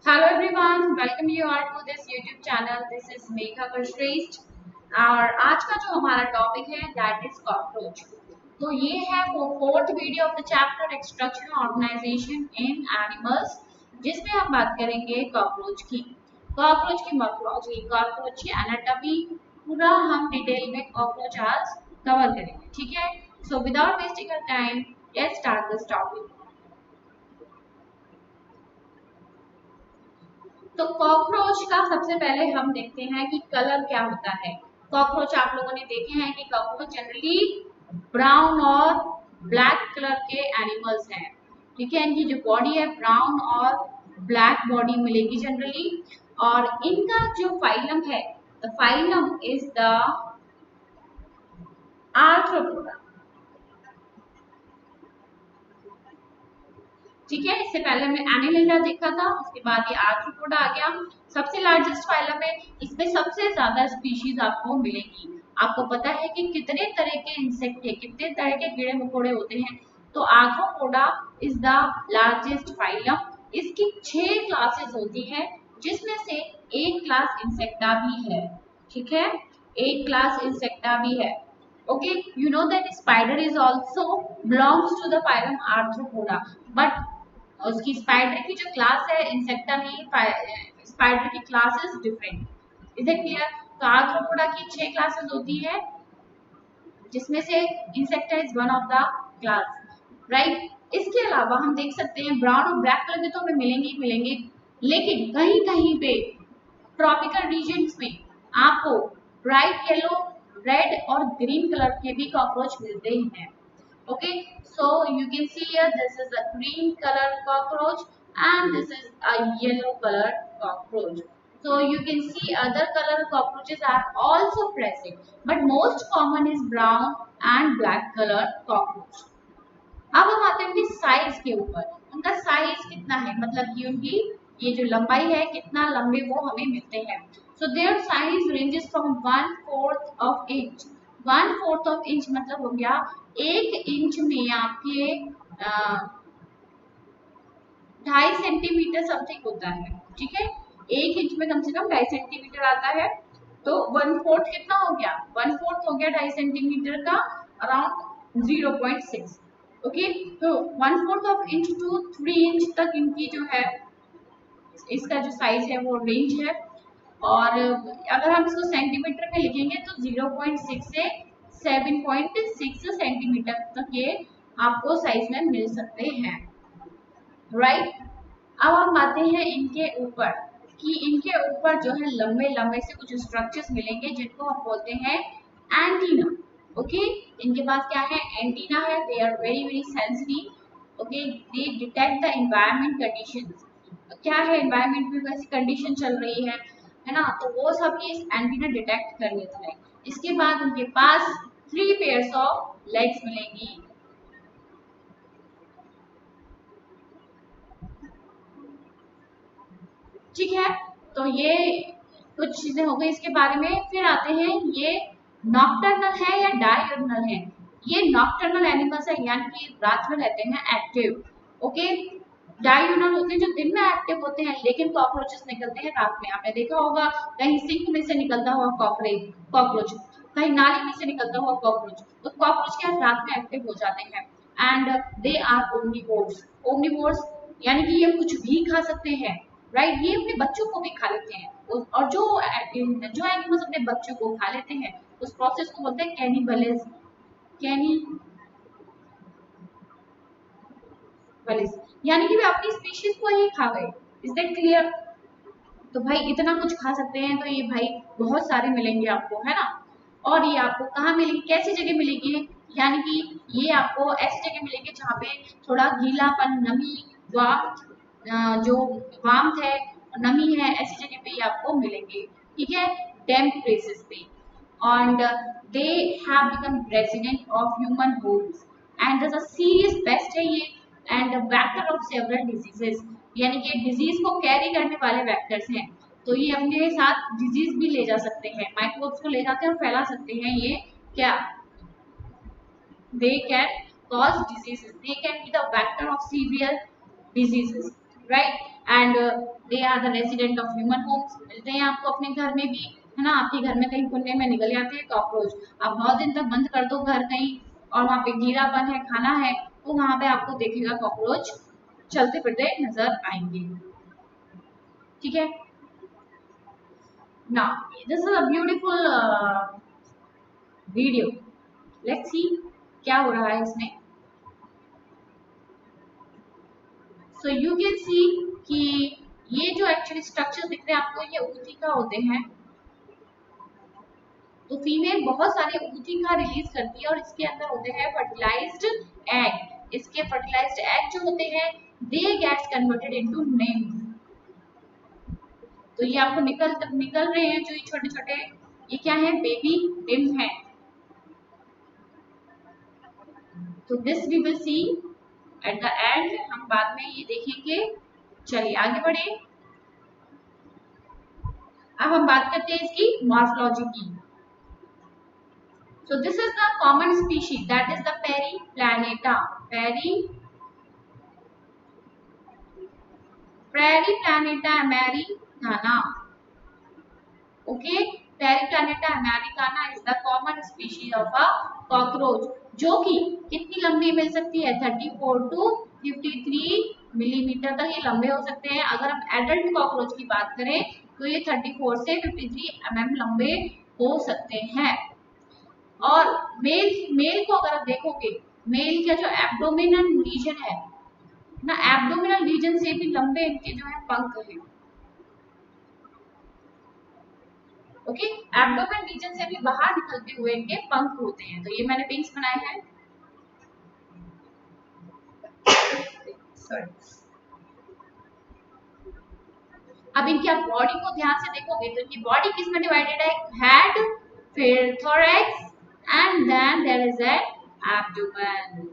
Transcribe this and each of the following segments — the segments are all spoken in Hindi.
Hello everyone, welcome you all to this YouTube channel. This is Megha Kushresht और आज का जो हमारा टॉपिक है दैट इज कॉकरोच। तो ये है वो fourth video of the chapter extraction organisation in animals, जिसमें हम बात करेंगे कॉकरोच की मॉर्फोलॉजी, कॉकरोच की एनाटॉमी, पूरा हम डिटेल में कॉकरोच आज कवर करेंगे। ठीक है, so without wasting your time let's start this topic. तो कॉकरोच का सबसे पहले हम देखते हैं कि कलर क्या होता है। कॉकरोच आप लोगों ने देखे हैं कि कॉकरोच जनरली ब्राउन और ब्लैक कलर के एनिमल्स हैं। ठीक है, इनकी जो बॉडी है ब्राउन और ब्लैक बॉडी मिलेगी जनरली। और इनका जो फाइलम है, the phylum is the arthropoda. ठीक है, इससे पहले हमने एनिलिडा देखा था, उसके बाद ये आर्थ्रोपोडा आ गया। सबसे लार्जेस्ट फाइलम है, इसमें सबसे ज्यादा स्पीशीज आपको मिलेगी। आपको पता है कि कितने तरह के इंसेक्ट है, कितने तरह के कीड़े मकोड़े होते हैं। तो arthropoda is the largest phylum. इसकी 6 क्लासेस होती है, जिसमें से एक क्लास इंसेक्टा भी है। ठीक है, एक क्लास इंसेक्टा भी है। Okay, you know that spider is also belongs to the phylum Arthropoda, but उसकी स्पाइडर की जो क्लास है इंसेक्टा में, स्पाइडर की classes different. Is it clear? तो आर्थ्रोपोडा की 6 क्लासेस होती है, जिसमें से insecta is one of the class, right. इसके अलावा हम देख सकते हैं ब्राउन और ब्लैक कलर के तो हमें मिलेंगे ही मिलेंगे, लेकिन कहीं कहीं पे ट्रॉपिकल रीजन्स में आपको ब्राइट येलो, रेड और ग्रीन कलर के भी कॉकरोच मिलते ही हैं। Okay, so you can see here this is a green color cockroach and this is a yellow color cockroach. So you can see other color cockroaches are also present, but most common is brown and black color cockroach. अब हम आते हैं उनकी साइज के ऊपर। उनका साइज कितना है, मतलब कि उनकी ये जो लंबाई है, कितना लंबे वो हमें मिलते हैं। So their size ranges from 1/4 of inch. 1/4 of inch मतलब हो गया 1 इंच में आपके 2.5 सेंटीमीटर समथिंग होता है। ठीक है, 1 इंच में कम से कम 2.5 सेंटीमीटर आता है। तो 1/4 कितना हो गया? 1/4 हो गया 2.5 सेंटीमीटर का अराउंड 0.6। ओके, तो 1/4 ऑफ इंच टू 3 इंच तक इनकी जो है, इसका जो साइज है वो रेंज है। और अगर हम इसको सेंटीमीटर में लिखेंगे तो 0.6 से 7.6 सेंटीमीटर तक ये आपको साइज में मिल सकते हैं, राइट। अब हम आते हैं इनके ऊपर कि इनके ऊपर जो है लंबे लंबे से कुछ स्ट्रक्चर्स मिलेंगे, जिनको हम बोलते हैं एंटीना। ओके, इनके पास क्या है? एंटीना है। They are very very sensitive. Okay, they detect the environment conditions. क्या है एनवायरमेंट में कैसी कंडीशन चल रही है ना, तो वो सब ये एंटीना डिटेक्ट कर लेता है। इसके बाद उनके पास 3 पेयर्स ऑफ लेग्स मिलेंगी। ठीक है, तो ये कुछ चीजें हो गई इसके बारे में। फिर आते हैं ये नॉक्टर्नल है या डायurnal है। ये नॉक्टर्नल एनिमल्स है, यानी कि रात में रहते हैं एक्टिव। ओके, डायurnal होते हैं जो दिन में एक्टिव होते हैं, लेकिन कॉकरोचेस निकलते हैं रात में। आपने देखा होगा कहीं सिंक में से निकलता हुआ कॉकरोच, कहीं नाली में से निकलता हुआ कॉकरोच। तो कॉकरोच क्या रात में एक्टिव हो जाते हैं। And they are omnivores. Omnivores यानी कि ये कुछ भी खा सकते हैं, राइट। ये अपने बच्चों को भी खा लेते हैं, और जो एनिमल्स अपने बच्चों को खा लेते हैं उस प्रोसेस को बोलते हैं कैनिबलिज्म। कैनिबलिज्म यानी कि वे अपनी स्पीशीज को ही खा गए। Is that clear? तो भाई इतना कुछ खा सकते हैं, तो ये भाई बहुत सारे मिलेंगे आपको, है ना। और ये आपको कहाँ मिलेंगे, कैसी जगह मिलेगी? यानी कि ये आपको ऐसी जगह मिलेंगे जहाँ पे थोड़ा गीलापन, नमी, जो वार्मथ है, नमी है, ऐसी जगह पे ये आपको मिलेंगे। ठीक है, डैम्प प्लेसेस पे। and they have become resident of human homes and as a serious pest है ये and a vector of several diseases, यानी कि डिजीज को कैरी करने वाले वेक्टर्स हैं। तो ये अपने साथ डिजीज भी ले जा सकते हैं, माइक्रोब्स को ले जाते हैं और फैला सकते हैं। ये क्या? they can cause diseases, they can be the vector of severe diseases, right। And they are the resident of human homes. मिलते हैं आपको अपने घर में भी, है ना, आपके घर में कहीं कोने में निकल जाते हैं कॉकरोच, आप बहुत दिन तक बंद कर दो घर कहीं और वहाँ पे गीलापन है, खाना है, तो वहां पे आपको देखेगा कॉकरोच चलते फिरते नजर आएंगे। ठीक है ना, this is a beautiful video, let's see क्या हो रहा है इसमें। सो यू कैन सी कि ये जो एक्चुअली स्ट्रक्चर दिख रहे हैं आपको, ये ऊतिका होते हैं। तो फीमेल बहुत सारे ऊतिका रिलीज करती है और इसके अंदर होते हैं फर्टिलाइज्ड एग। इसके फर्टिलाइज्ड एग जो होते हैं they gets converted into nymph. तो ये आपको निकल रहे हैं जो ये छोटे छोटे, ये क्या है, बेबी निम्फ है। तो this we will see at the end, हम बाद में ये देखेंगे। चलिए आगे बढ़े, अब हम बात करते हैं इसकी मॉर्फोलॉजी की। So this is the common species, that is the Periplaneta. Periplaneta americana. Okay, Periplaneta americana is the common species of a cockroach, जो कि कितनी लंबी मिल सकती है, 34 to 53 मिलीमीटर तक ये लंबे हो सकते हैं। अगर हम एडल्ट कॉकरोच की बात करें तो ये 34 से 53 mm लंबे हो सकते हैं। और मेल को अगर आप देखोगे, मेल का जो एब्डोमिनल रीजन है ना, एब्डोमिनल रीजन से भी लंबे इनके जो है पंख हैं। ओके, एब्डोमिनल रीजन से भी बाहर निकलते हुए इनके पंख होते हैं। तो ये मैंने विंग्स बनाए हैं। सॉरी, अब इनकी आप बॉडी को ध्यान से देखोगे तो इनकी बॉडी किस में डिवाइडेड है, हेड, फिर thorax and then there is an abdomen.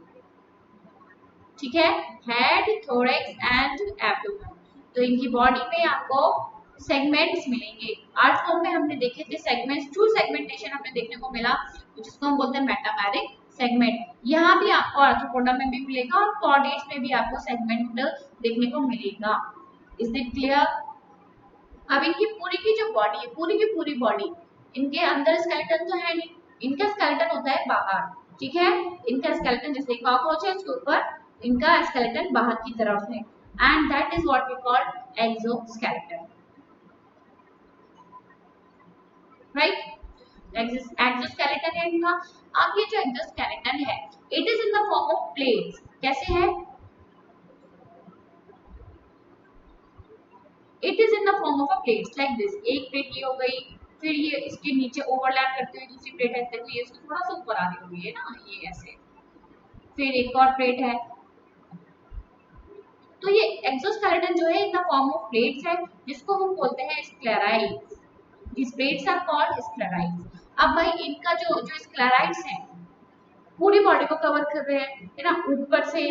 ठीक है, हेड, थोरैक्स एंड एब्डोमेन। तो इनकी बॉडी में आपको सेगमेंट्स मिलेंगे। आर्ट फॉर्म में हमने देखे थे सेगमेंट्स, टू सेगमेंटेशन हमें देखने को मिला, जिसको हम बोलते हैं मेटामेरिक सेगमेंट। यहाँ भी आपको आर्थ्रोपोडा में भी मिलेगा और कॉर्डेट्स में भी आपको सेगमेंट देखने को मिलेगा। Is it clear? अब इनकी पूरी की जो बॉडी है, पूरी की पूरी बॉडी, इनके अंदर स्केलेटन तो है नहीं, इनका स्केलेटन होता है बाहर। ठीक है, इनका स्केलेटन जैसे कॉकरोच है उसके ऊपर इनका स्केलेटन बाहर की तरफ है, and that is what we call exoskeleton, right? Exoskeleton है इनका। अब ये जो एक्सोस्केलेटन है, it is in the form of plates. कैसे है? It is in the form of a plates like this. एक प्लेट ये हो गई, फिर ये इसके नीचे ओवरलैप करते हुए दूसरी प्लेट है, देखो ये इसको थोड़ा सा ऊपर आ रही हुई है ना, ये ऐसे, फिर एक और प्लेट है। तो ये एक्सोस्केलेटन जो है in the form of plates है, जिसको हम बोलते हैं sclerites. This plates are called sclerites. अब भाई इनका जो जो स्क्लेराइड्स हैं पूरी बॉडी को कवर कर रहे हैं, है ना, ऊपर से,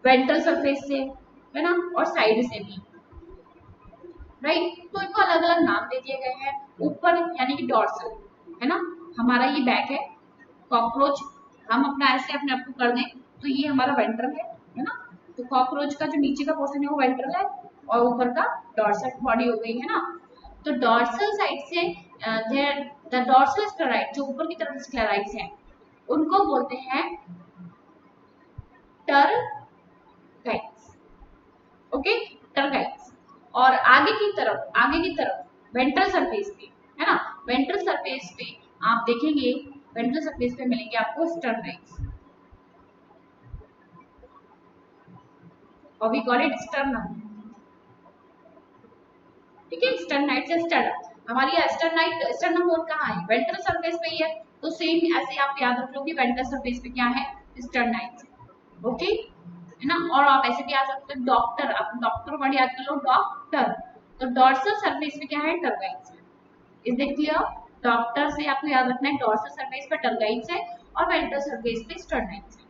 वेंट्रल सरफेस से, है ना, और साइड से भी, राइट? तो इनको अलग अलग नाम दे दिए गए हैं। ऊपर यानी कि डॉर्सल, है ना, हमारा ये बैक है। कॉकरोच हम अपना ऐसे अपने आप को कर दें तो ये हमारा वेंट्रल है ना। तो कॉकरोच का जो नीचे का पोर्शन है वो वेंट्रल है और ऊपर का डॉर्सल बॉडी हो गई, है ना। तो डॉर्सल साइड से द डॉर्सल स्क्लेराइड, जो ऊपर की तरफ स्क्लेराइड्स हैं, उनको बोलते हैं टरगाइट्स। ओके, टरगाइट्स। और आगे की तरफ वेंट्रल सरफेस पे, है ना, वेंट्रल सरफेस पे आप देखेंगे, वेंट्रल सरफेस पे मिलेंगे आपको स्टर्नाइट्स, और वी कॉल इट स्टर्नम। ठीक है, स्टर्नाइट से स्टर्नम, हमारी स्टर्नम बोन कहाँ है, वेंट्रल सरफेस पे ही है। तो सेम ऐसे आप याद रख लो कि वेंट्रल सरफेस पे क्या है, स्टर्नाइट्स। ओके, है ना। और आप ऐसे भी आ सकते हो डॉक्टर, आप डॉक्टर वर्ड याद कर लो, डॉक्टर। तो डॉर्सल सरफेस पे क्या है, टरगाइट्स है। Is it clear? डॉक्टर से आपको याद रखना है डॉर्सल सरफेस पे टरगाइट्स है और वेंट्रल सरफेस पे स्टर्नाइट्स है।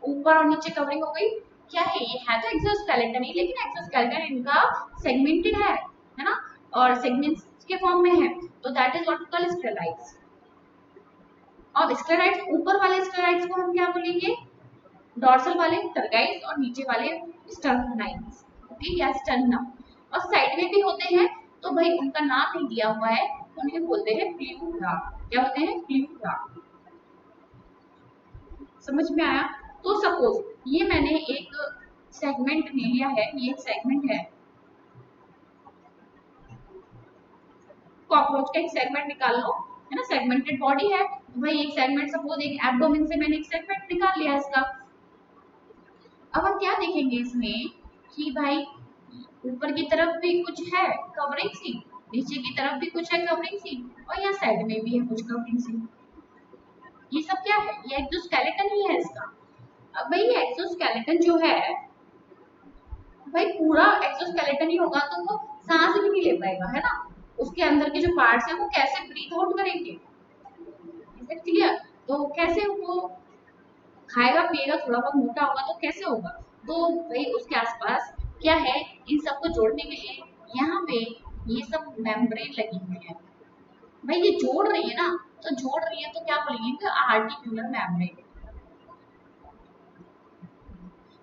ऊपर और नीचे कवरिंग हो गई। क्या है ये, है तो एक्सोस्केलेटन ही, लेकिन एक्सोस्केलेटन इनका सेगमेंटेड है ना, और सेगमेंट्स के फॉर्म में है। तो that is what we call sclerites. और स्क्लेराइड्स, ऊपर वाले स्क्लेराइड्स को हम क्या बोलेंगे, डॉर्सल वाले टरगाइट्स और नीचे वाले स्टर्नाइट्स। होती है या स्टर्नम, और साइड में भी होते हैं तो भाई उनका नाम नहीं दिया हुआ है, उन्हें बोलते हैं प्ल्यूरा। क्या बोलते हैं? प्ल्यूरा। समझ में आया? तो सपोज ये मैंने एक सेगमेंट ले लिया है, ये एक सेगमेंट है, कॉकरोच का एक सेगमेंट निकाल लो, है ना, सेगमेंटेड बॉडी है, तो भाई एक सेगमेंट, सपोज एक एब्डोमेन से मैंने एक सेगमेंट निकाल लिया इसका। अब हम क्या देखेंगे इसमें कि भाई ऊपर की तरफ भी कुछ है कवरिंग सी, नीचे की तरफ भी कुछ है कवरिंग सी, और यहाँ साइड में भी है कुछ कवरिंग सी। ये सब क्या है? ये एक्सोस्केलेटन ही है इसका। अब भाई ये एक्सोस्केलेटन जो है, भाई पूरा एक्सोस्केलेटन ही होगा तो वो सांस भी नहीं ले पाएगा, है ना, उसके अंदर के जो पार्ट्स हैं वो कैसे ब्रीथ आउट करेंगे? क्लियर? तो कैसे वो खाएगा पिएगा, थोड़ा बहुत मोटा होगा तो कैसे होगा? तो भाई उसके आसपास क्या है, इन सबको जोड़ने के लिए यहाँ पे ये सब मेम्ब्रेन लगी हुई है। भाई ये जोड़ रही है ना, तो जोड़ रही है तो क्या बोलेंगे? Articular membrane.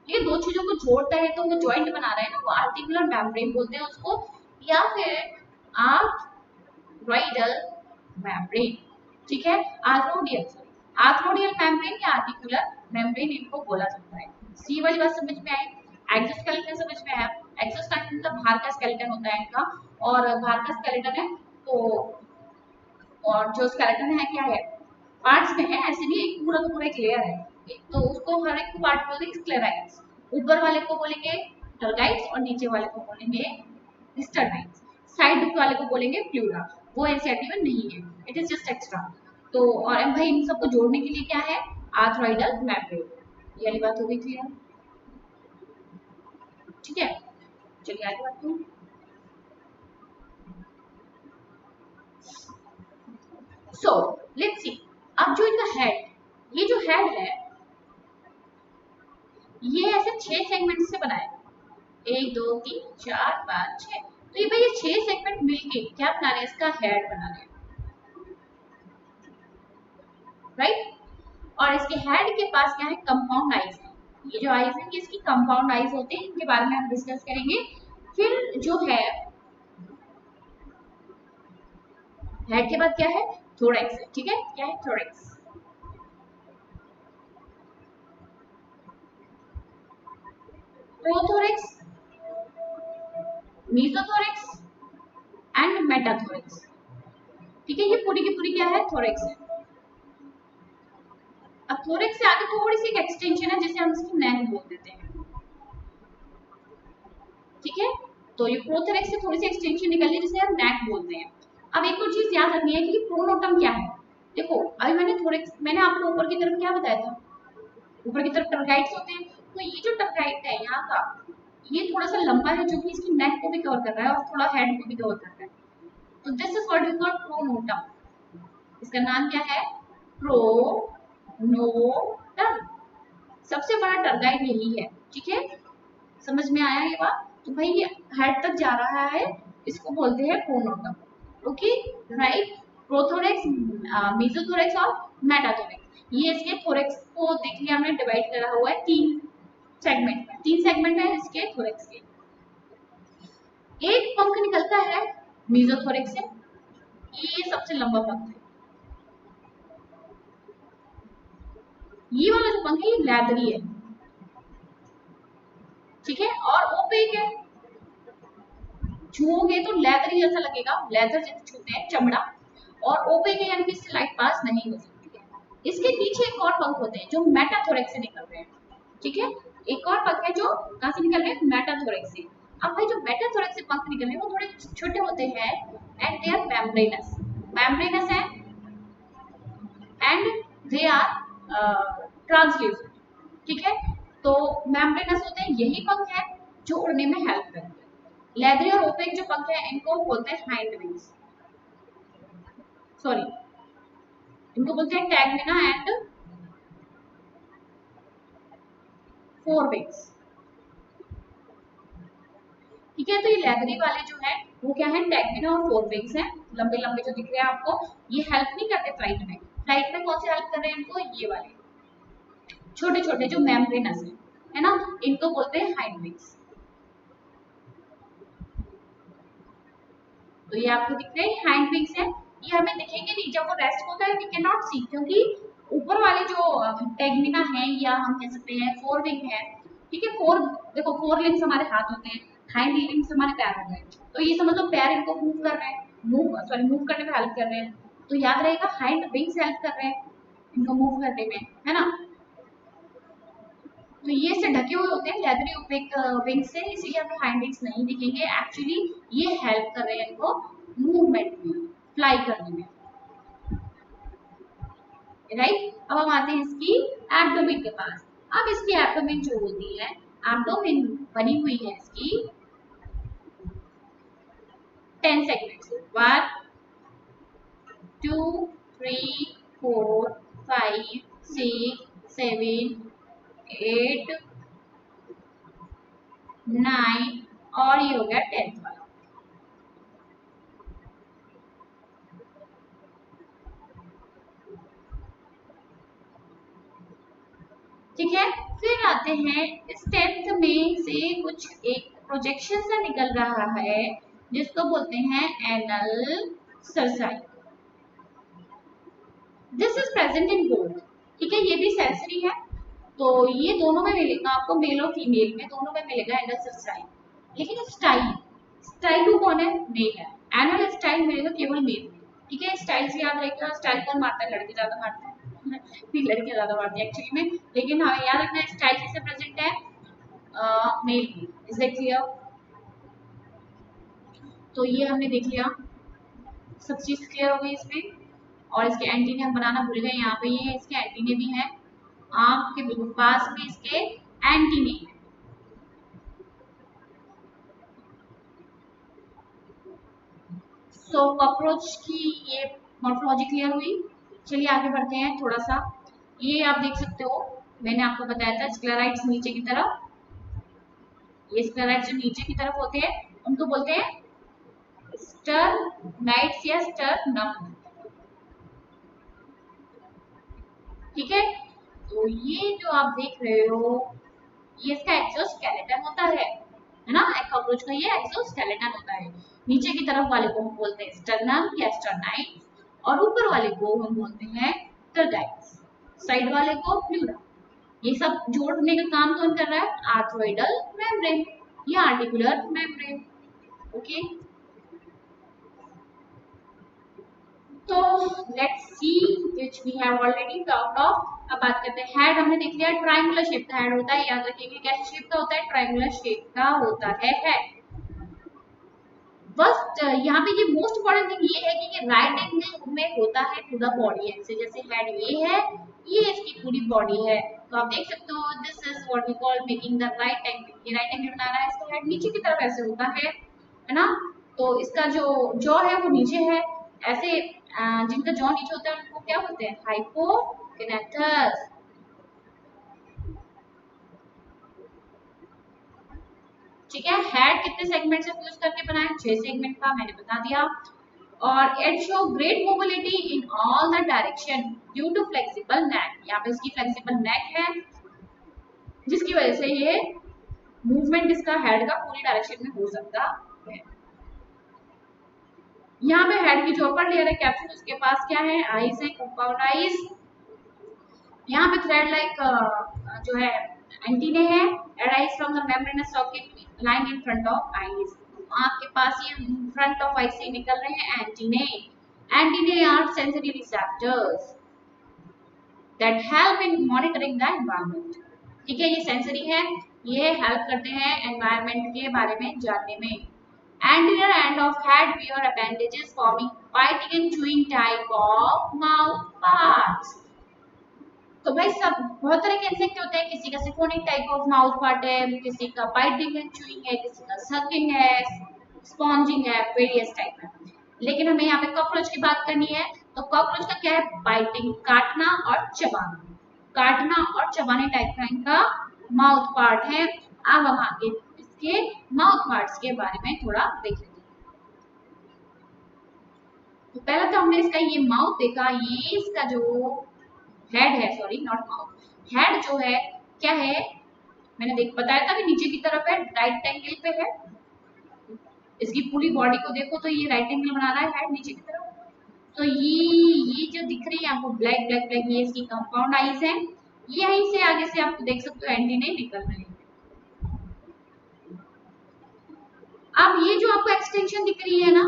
ये दो चीजों को जोड़ता है तो वो जॉइंट बना रहा है ना, वो आर्टिकुलर मेम्ब्रेन बोलते हैं उसको, या फिर आर्थ्रोइडल मेम्ब्रेन। ठीक है, आर्थ्रोडियल मेम्ब्रेन या आर्टिकुलर मेम्ब्रेन इनको बोला जाता है। सी वाली बात समझ में आई? एक्सोस्केलेटन समझ में आया? एक्सोस्केलेटन मतलब बाहर का स्केलेटन होता है इनका, और बाहर का स्केलेटन है तो, और जो स्केलेटन है क्या है, पार्ट्स में है, ऐसे नहीं एक पूरा का पूरा एक लेयर है, तो उसको हर एक पार्ट बोलते हैं स्क्लेराइड्स। ऊपर वाले को बोलेंगे टर्गाइड्स और नीचे वाले को बोलेंगे स्टर्नाइड्स, साइड वाले को बोलेंगे प्लूरा। वो एनसीईआरटी में नहीं है, इट इज जस्ट एक्स्ट्रा। तो और भाई इन सबको जोड़ने के लिए क्या है? Arthroidal membrane. ये वाली बात हो गई क्लियर? ठीक है, चलिए आगे बात करूं। सो लेट्स सी, अब जो इनका हेड, ये जो हेड है ये ऐसे 6 सेगमेंट से बना है, 1 2 3 4 5 6। तो ये भाई ये 6 सेगमेंट मिलके क्या बना रहे हैं? इसका हेड बना रहे हैं, राइट? और इसके हेड के पास क्या है? कंपाउंड आईज है। ये जो आईज है ये इसकी कंपाउंड आईज होते हैं, इनके बारे में हम डिस्कस करेंगे। फिर जो है हेड के बाद क्या है? थोरैक्स है। ठीक है, क्या है? Thorax. Prothorax, mesothorax and metathorax. ठीक है, ये पूरी की पूरी क्या है? थोरैक्स है। अब थोरैक्स से आगे थोड़ी सी एक एक्सटेंशन है जिसे हम इसकी नेक बोल देते हैं। ठीक है, तो ये प्रोथोरैक्स से थोड़ी सी एक्सटेंशन निकल रही जिसे हम नेक बोलते हैं। अब एक और चीज याद रखनी है कि प्रोनोटम क्या है। देखो अभी मैंने आपको ऊपर की तरफ क्या बताया था? ऊपर की तरफ टर्गाइड्स होते हैं, तो ये जो टर्गाइड है यहाँ का, ये थोड़ा सा लंबा है जो कि इसकी नेक को भी कवर कर रहा है और थोड़ा हेड को भी कवर कर रहा है। तो this is what we call pronotum. इसका नाम क्या है? प्रोनोटम। सबसे बड़ा टर्गाइड यही है। ठीक है, समझ में आया ये बात? तो भाई ये हेड तक जा रहा है, इसको बोलते हैं pronotum. Okay, right? Prothorax, mesothorax और मेटाथोरैक्स। ये इसके थोरैक्स को देख लिया हमने, डिवाइड करा हुआ है 3 सेगमेंट में। 3 सेगमेंट है इसके थोरैक्स के। एक पंख निकलता है मेसोथोरैक्स से, ये सबसे लंबा पंख है। ये वाला जो पंख है ये लैदरी है। ठीक है, और ओपेक है, छूओगे तो लेदर जैसा लगेगा, लेदर जैसे छूते हैं, चमड़ा। और ओपेक है यानी कि इससे लाइट पास नहीं हो सकती है। इसके पीछे एक और पंख होते हैं जो मेटाथोरैक्स से निकल रहे हैं। ठीक है, एक और पंख है जो कहां से निकल रहे हैं? मेटाथोरैक्स से। अब भाई जो मेटाथोरैक्स से पंख निकल रहे हैं वो थोड़े छोटे होते हैं एंड दे आर मेम्ब्रेनस है एंड दे आर ट्रांसल्यूसेंट। ठीक है, तो मेम्ब्रेनस होते हैं, यही पंख है जो उड़ने में हेल्प करते हैं। लेदरी और ओपेक जो पंख है इनको बोलते हैं हाइंड विंग्स, सॉरी इनको बोलते हैं टैगमिना एंड फोर विंग्स। ठीक है, तो ये लेदरी वाले जो है वो क्या है? टैगमिना और फोर विंग्स हैं, लंबे लंबे जो दिख रहे हैं आपको। ये हेल्प नहीं करते फ्लाइट में। फ्लाइट में कौन से हेल्प कर रहे हैं इनको? ये वाले छोटे छोटे जो मेम्ब्रेनस है ना, इनको बोलते हैं हाइंड विंग्स। तो ये आपको दिख रहे हैं हैंड विंग्स है, ये हमें दिखेंगे नहीं जब वो रेस्ट होता है, वी कैन नॉट सी, क्योंकि ऊपर वाले जो टेगमिना है या हम कह सकते हैं फोर विंग है, ठीक है, फोर, देखो फोर लिम्स हमारे हाथ होते हैं, हाइंड लिम्स हमारे पैर हो गए, तो ये समझ लो पैर इनको मूव कर रहे हैं, मूव करने में हेल्प कर रहे हैं, तो याद रहेगा हाइंड विंग्स हेल्प कर रहे हैं इनको मूव करने में, है ना। तो ये से ढके हुए होते हैं लेदरी ओपेक विंग से, इसीलिए हमें हाइंड विंग्स नहीं दिखेंगे, एक्चुअली ये हेल्प कर रहे हैं इनको मूवमेंट में, फ्लाई करने में, राइट। अब हम आते हैं इसकी एब्डोमेन के पास। अब इसकी एब्डोमेन जो होती है, एब्डोमेन बनी हुई है इसकी 10 सेगमेंट से, 1 2 3 4 5 6 7 8 9 और ये हो गया 10th वाला। ठीक है, फिर आते हैं इस 10th में से कुछ एक प्रोजेक्शन सा निकल रहा है जिसको बोलते हैं anal cerci. This is present in both, ठीक है, ये भी सेंसरी है, तो ये दोनों में मिलेगा आपको, मेल और फीमेल में दोनों में मिलेगा एनल सरसाई। लेकिन स्टाइल, स्टाइल कौन है, मेल है, एनल स्टाइल मिलेगा केवल मेल में, ठीक है। स्टाइल से याद रखेगा, स्टाइल कौन मारता है, लड़के ज्यादा मारते हैं फिर लड़के ज्यादा मारते हैं एक्चुअली में, लेकिन हमें याद रखना है स्टाइल किससे प्रेजेंट है, मेल में, इज इट क्लियर। तो ये हमने देख लिया, सब चीज क्लियर हो गई इसमें, और इसके एंटीने हम बनाना भूल गए, यहाँ पे ये इसके एंटीने भी हैं, आंख के बिल्कुल पास में इसके एंटीने हैं। सो कॉकरोच की ये मॉर्फोलॉजी क्लियर हुई। चलिए आगे बढ़ते हैं थोड़ा सा, ये आप देख सकते हो, मैंने आपको बताया था स्क्लेराइड्स नीचे की तरफ, ये स्क्लेराइड्स जो नीचे की तरफ होते हैं उनको बोलते हैं स्टर्नाइड्स या स्टर्नम, ठीक है। तो ये जो आप देख रहे हो, ये इसका एक्सोस्केलेटन होता है ना, कॉकरोच का ये एक्सोस्केलेटन होता है। नीचे की तरफ वाले को हम बोलते हैं स्टर्नम या स्टर्नाइड्स, और ऊपर वाले को हम बोलते हैं टर्गाइड्स, साइड वाले को प्लूरा। ये सब जोड़ने का काम कौन कर रहा है, आर्थ्रोइडल मेम्ब्रेन या आर्टिकुलर मेम्ब्रेन, ओके। तो let's see which we have already talked of. अब बात करते हैं हेड, हमने देख लिया ट्रायंगुलर शेप का हेड होता है, याद रखिएगा कैसे शेप का होता है, ट्रायंगुलर शेप का होता है हेड। बस यहाँ पे ये मोस्ट इम्पोर्टेंट थिंग ये है कि ये राइट एंगल में होता है टू द बॉडी एक्सिस, जैसे हेड ये है, ये इसकी पूरी बॉडी है, तो आप देख सकते हो this is what we call making the right angle, ये राइट एंगल बना रहा है, इसका हेड नीचे की तरफ ऐसे होता है ना। तो इसका जो जॉ है वो नीचे है, ऐसे जिनका जॉ नीचे होता है उनको क्या बोलते हैं, हाइपोकिनेथस। ठीक है, हेड कितने सेगमेंट से फ्यूज करके बना है, 6 सेगमेंट का, मैंने बता दिया। और it show great mobility in all the direction due to flexible neck, यहाँ पे इसकी फ्लेक्सिबल नेक है जिसकी वजह से ये मूवमेंट इसका हेड का पूरी डायरेक्शन में हो सकता है। यहाँ पे हेड की जो अपर लेयर है कैप्सूल, उसके पास क्या है, आईज है, कंपाउंड आईज। यहाँ पे थ्रेड लाइक जो है एंटीने है, arise from the membranes socket lying in front of eyes, आंख के पास ये फ्रंट ऑफ आई से निकल रहे हैं antennae. Antennae are sensory receptors that help in monitoring the environment, ठीक है, ये सेंसरी है, ये हेल्प करते हैं एनवायरनमेंट के बारे में जानने में। Anterior end of head bear appendages forming biting and chewing type of mouth parts। तो भाई सब बहुत तरह के इंसेक्ट होते हैं, किसी का सिफोनिक टाइप ऑफ माउथ पार्ट है, किसी का बाइटिंग एंड चूइंग है, किसी का सकिंग है, स्पॉन्जिंग है, वेरियस टाइप है। लेकिन हमें यहाँ पे कॉकरोच की बात करनी है, तो कॉकरोच का क्या है, बाइटिंग, काटना और चबाना, काटना और चबाने टाइप का इनका माउथ पार्ट है। अब हम आगे इसके माउथ पार्ट्स के बारे में थोड़ा देख लेते हैं। तो पहले तो हमने इसका ये माउथ देखा, ये इसका जो हेड है, सॉरी नॉट माउथ, हेड जो है क्या है, मैंने बताया था कि नीचे की तरफ है, राइट एंगल पे है, इसकी पूरी बॉडी को देखो तो ये राइट एंगल बना रहा है हेड नीचे की तरफ। तो ये जो दिख रही है आपको ब्लैक ब्लैक ब्लैक, ये इसकी कंपाउंड आईज है। ये आई से आगे से आप देख सकते हो एंटीने निकल रहे हैं। अब ये जो आपको एक्सटेंशन दिख रही है ना,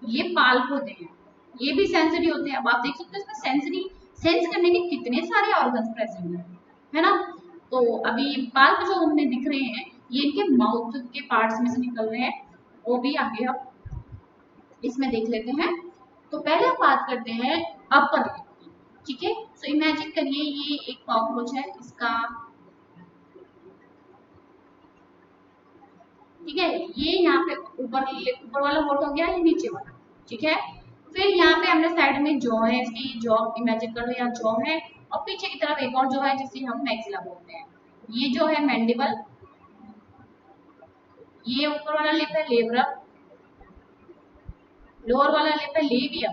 ये पाल्प होते हैं, ये भी सेंसरी होते हैं। अब आप देख सकते हो इसमें सेंसरी सेंस करने के कितने सारे ऑर्गन्स प्रेजेंट है ना। तो अभी पाल्प जो हमें दिख रहे हैं ये इनके माउथ के पार्ट्स में से निकल रहे हैं, वो भी आगे हम इसमें देख लेते हैं। तो पहले हम बात करते हैं अपर लिप की, ठीक है। सो इमेजिन करिए ये एक कॉकरोच है, इसका ठीक है, ये यहाँ पे ऊपर वाला होठ हो गया, ये नीचे वाला, ठीक है। फिर यहाँ पे हमने साइड में जॉ है, इसकी जॉ इमेजिन कर लो, यहाँ जॉ है और पीछे की तरफ एक और जॉ है जिसे हम मैक्सिला बोलते हैं। ये जो है मैंडिबल, ये ऊपर वाला लिप है लेब्रम, लोअर वाला लिप है लेबियम,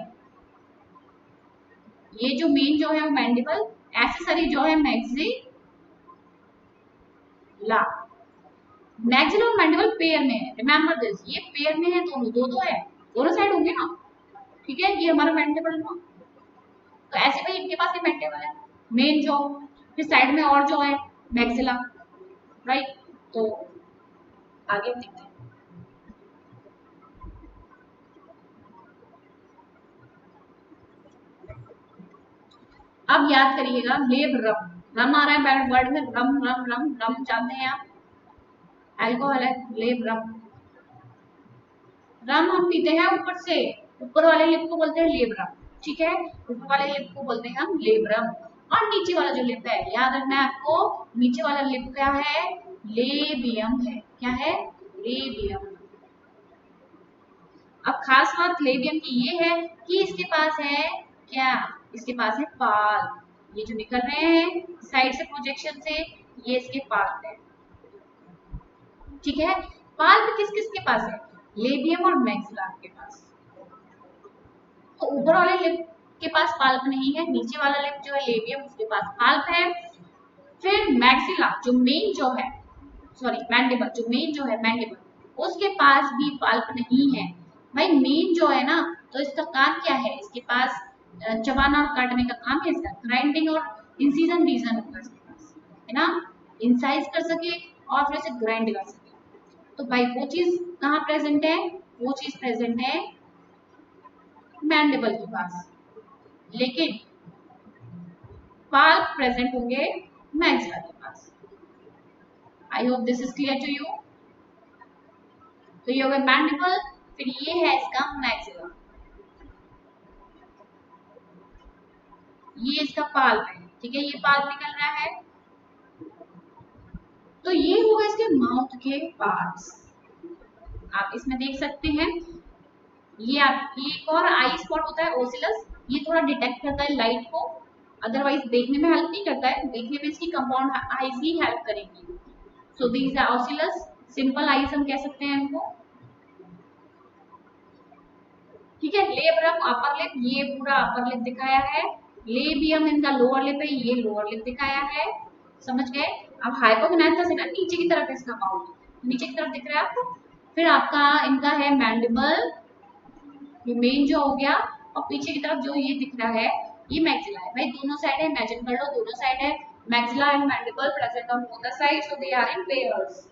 ये जो मेन जो है मैंडिबल, एक्सेसरी जो है मैक्सिला। मैक्सिला और मैंडिबल पेयर में है, रिमेंबर दिस, ये पेयर में है, दोनों दो दो है, दोनों साइड होंगे ना, ठीक है। ये हमारा मैंडिबल ना, तो ऐसे भाई इनके पास ये मैंडिबल है मेन जॉ, फिर साइड में और जो है मैक्सिला, राइट। तो आगे देखते हैं। अब याद करिएगा लेब रम, रम आ रहा है वर्ड में, रम रम रम रम जानते हैं आप, अल्कोहल है, लेब रम। रम हम पीते हैं ऊपर से, ऊपर वाले लिप को बोलते हैं लेब्रम, ठीक है। ऊपर वाले लिप को बोलते हैं हम लेब्रम, और नीचे वाला जो लिप है याद रखना है आपको, नीचे वाला लिप क्या है, लेबियम है, क्या है, लेबियम। अब खास बात लेबियम की ये है कि इसके पास है क्या, इसके पास है पाल, ये जो निकल रहे हैं साइड से प्रोजेक्शन से, ये इसके पाल है, ठीक है। पाल्प किस किस के पास है, लेबियम और मैक्सिला के पास। तो ऊपर वाले लिप के पास पाल्प नहीं है, नीचे वाला लिप जो है लेबियम उसके पास पाल्प है। फिर मैक्सिला जो मेन जो है, सॉरी मैंडिबल जो मेन जो है मैंडिबल, उसके पास भी पाल्प नहीं है। भाई मेन जो है ना, तो इसका काम क्या है, इसके पास चबाना और काटने का काम है इसका, ग्राइंडिंग और इंसिजन रीजन होगा इसके पास, है ना, इंसाइज कर सके और फिर इसे ग्राइंड कर सके। तो भाई वो चीज कहाँ प्रेजेंट है, वो चीज प्रेजेंट है मैंडिबल के पास, लेकिन पाल्प प्रेजेंट होंगे मैक्सिला के पास। I hope this is clear to you. तो ये हो गया मैंडिबल, फिर ये है इसका मैक्सिला, ये इसका पाल्प है, ठीक है, ये पाल्प निकल रहा है। तो ये होगा इसके माउथ के पार्ट्स, आप इसमें देख सकते हैं। ये एक और आई स्पॉट होता है ओसिलस, ये थोड़ा डिटेक्ट करता है लाइट को, अदरवाइज देखने में हेल्प नहीं करता है, देखने में इसकी कंपाउंड आईज ही हेल्प करेंगी। So these are ocelli, simple eyes हम कह सकते हैं इनको, ठीक है। लेब्रम अपर लिप, ये पूरा अपर लिप दिखाया है, लेबियम इनका लोअर लिप है, ये लोअर लिप दिखाया है, समझ गए। अब हाइपोगनाथस है ना, नीचे की तरफ इसका माउथ, नीचे की तरफ दिख रहा है आपको। फिर आपका इनका है मैंडिबल, ये मेन जो हो गया, और पीछे की तरफ जो ये दिख रहा है ये मैक्सिला है। भाई दोनों साइड है, इमेजिन कर लो दोनों साइड है, maxilla and mandible present on both the side, so they are in pairs,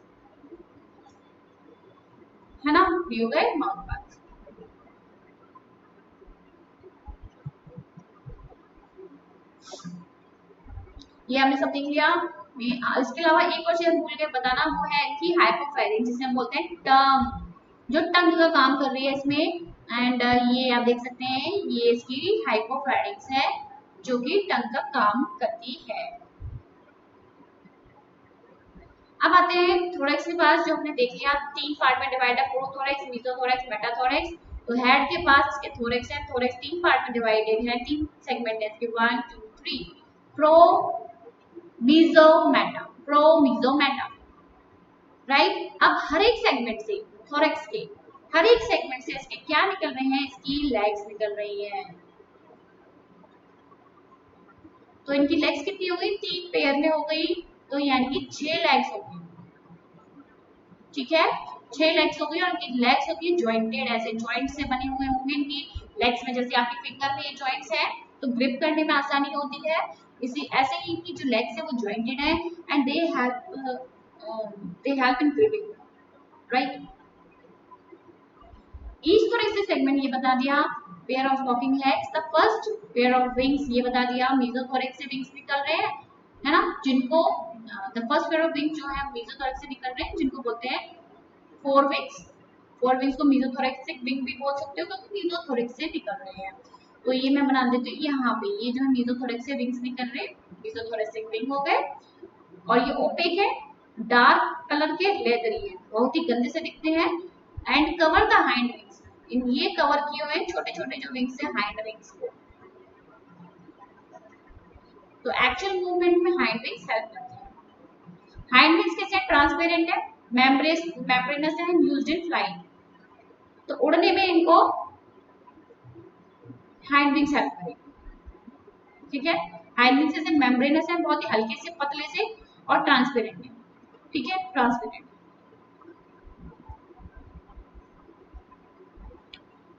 है ना। ये हो गए माउथ पार्ट्स। ये हमने सब देख लिया। इसके अलावा एक और चीज भूल गए बताना, वो है कि हाइपोफेरिंक्स, जिसे हम बोलते हैं टंग, जो टंग का काम कर रही है इसमें। एंड ये आप देख सकते हैं ये इसकी हाइपोफेरिंक्स है जो कि टंग का काम करती है। अब आते हैं थोरेक्स के पास, जो हमने देख लिया तीन पार्ट में डिवाइड है, प्रोथोरेक्स, मेसोथोरेक्स, मेटाथोरेक्स। तो हेड के पास इसके थोरेक्स है, थोरेक्स तीन पार्ट में डिवाइडेड है, तीन सेगमेंट है इसके, 1 2 3, प्रो मीजोमेटा, प्रोमीजोमेटा, राइट। अब हर एक सेगमेंट से थोरेक्स के हर एक सेगमेंट से इसके क्या निकल रहे हैं, इसकी लेग्स निकल रही हैं। तो इनकी लेग्स कितनी हो गई, तीन पेयर में हो गई, तो यानी कि 6 लेग्स हो गई, ठीक है। 6 लेग्स हो गई और लेग्स होती है जॉइंटेड, ऐसे जॉइंट से बने हुए होंगे इनकी लेग्स में, जैसे आपकी फिंगर में ये जॉइंट्स है तो ग्रिप करने में आसानी होती है, इसी ऐसे ही इनकी जो लेग्स है वो जॉइंटेड है and they help in gripping, right. Each thoracic segment ये बता दिया, pair of walking legs, the first pair of wings ये बता दिया, मेसोथोरेक्स से विंग्स निकल रहे हैं, है ना, जिनको the first pair of wings जो है मेसोथोरेक्स से निकल रहे हैं, जिनको बोलते हैं फोर विंग्स। फोर विंग्स को मेसोथोरेक्सिक विंग भी बोल सकते हो क्योंकि मेसोथोरेक्स से निकल रहे हैं। तो ये मैं बना देती हूँ यहाँ पे, ये जो है मेसोथोरेक्स से विंग्स निकल रहे हैं, मेसोथोरेक्सिक विंग हो गए। और ये ओपेक है, डार्क कलर के, लेदरी है, बहुत ही गंदे से दिखते हैं and cover the hind wings, इन ये कवर किए हुए छोटे छोटे जो विंग्स है हाइंड विंग्स को। तो एक्चुअल मूवमेंट में हाइंड विंग्स हेल्प करते हैं। हाइंड विंग्स कैसे ट्रांसपेरेंट है, मेम्ब्रेनस है, यूज्ड इन फ्लाइंग, तो उड़ने में इनको हाइंड विंग्स हेल्प करेगी, ठीक है। हाइंड विंग्स जैसे मेम्ब्रेनस है, बहुत ही हल्के से पतले से और ट्रांसपेरेंट है, ठीक है, ट्रांसपेरेंट।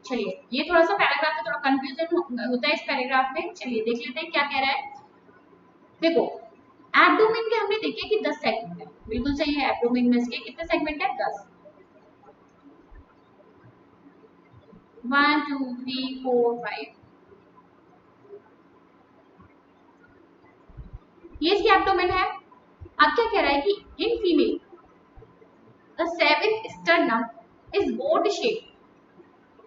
चलिए ये थोड़ा सा पैराग्राफ में थोड़ा कंफ्यूजन होता है इस पैराग्राफ में, चलिए देख लेते हैं क्या कह रहा है। देखो एब्डोमेन के हमने देखे कि 10 सेगमेंट है, बिल्कुल सही है, एब्डोमेन में इसके कितने सेगमेंट है, 10, 1 2 3 4 5, ये इसकी एब्डोमेन है। अब क्या कह रहा है कि in female the seventh sternum is boat shape,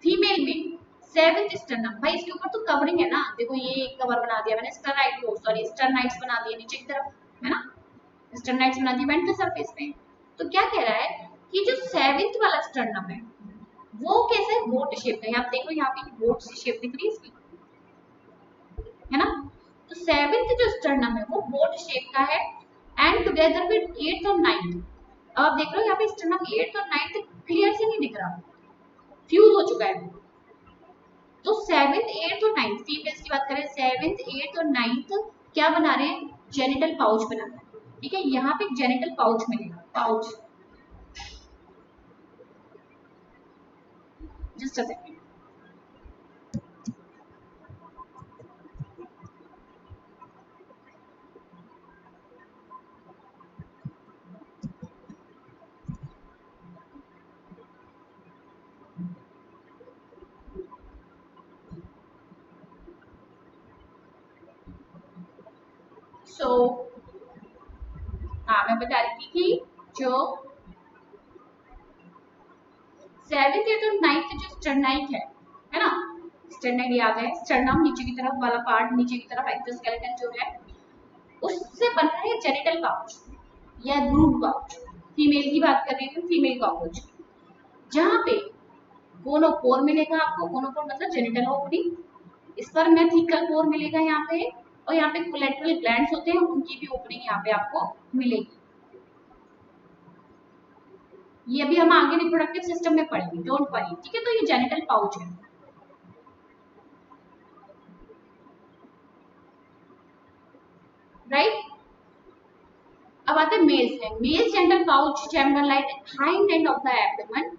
female में सेवेंथ स्टर्नम, भाई इसके ऊपर तो कवरिंग है ना, देखो ये कवर बना दिया मैंने, स्टर्नाइट्स बना दिए नीचे की तरफ, है ना, स्टर्नाइट्स बना दिए वेंट्रल सरफेस पे। तो क्या कह रहा है कि जो सेवेंथ वाला स्टर्नम है वो कैसे बोट शेप का है, आप देखो यहाँ पे बोट सी शेप दिख रही है इसकी, है ना। तो सेवेंथ जो स्टर्नम है वो बोट शेप का है एंड टुगेदर विद 8th और 9th, अब आप देख रहे हो यहाँ पे स्टर्नम 8th और 9th क्लियर से नहीं दिख रहा, फ्यूज हो चुका है। तो 7th 8th और 9th फीमेल्स की बात करें, 7th 8th और 9th क्या बना रहे हैं, जेनिटल पाउच बना रहे हैं, ठीक है, यहाँ पे जेनिटल पाउच मिलेगा, पाउच, जस्ट अ सेकंड। सो हाँ मैं बता रही थी कि जो 7th 8th और 9th जो स्टर्नाइट है ना, स्टर्नाइट याद है, स्टर्नम नीचे की तरफ वाला पार्ट, नीचे की तरफ एक्सोस्केलेटन जो है उससे बना है जेनिटल पाउच या ग्रूव पाउच, फीमेल की बात कर रही हूँ, फीमेल पाउच, जहाँ पे गोनोपोर मिलेगा आपको, गोनोपोर मतलब जेनिटल ओपनिंग, स्पर्मेथिकल पोर मिलेगा यहाँ पे, और यहाँ पे कोलेटरल ग्लैंड्स होते हैं उनकी भी ओपनिंग यहाँ पे आपको मिलेगी। ये भी हम आगे रिप्रोडक्टिव सिस्टम में पढ़ेंगे, डोंट वरी, ठीक है। तो ये जेनिटल पाउच है, राइट। अब आते हैं मेल्स में, male genital pouch chamber like hind end of the abdomen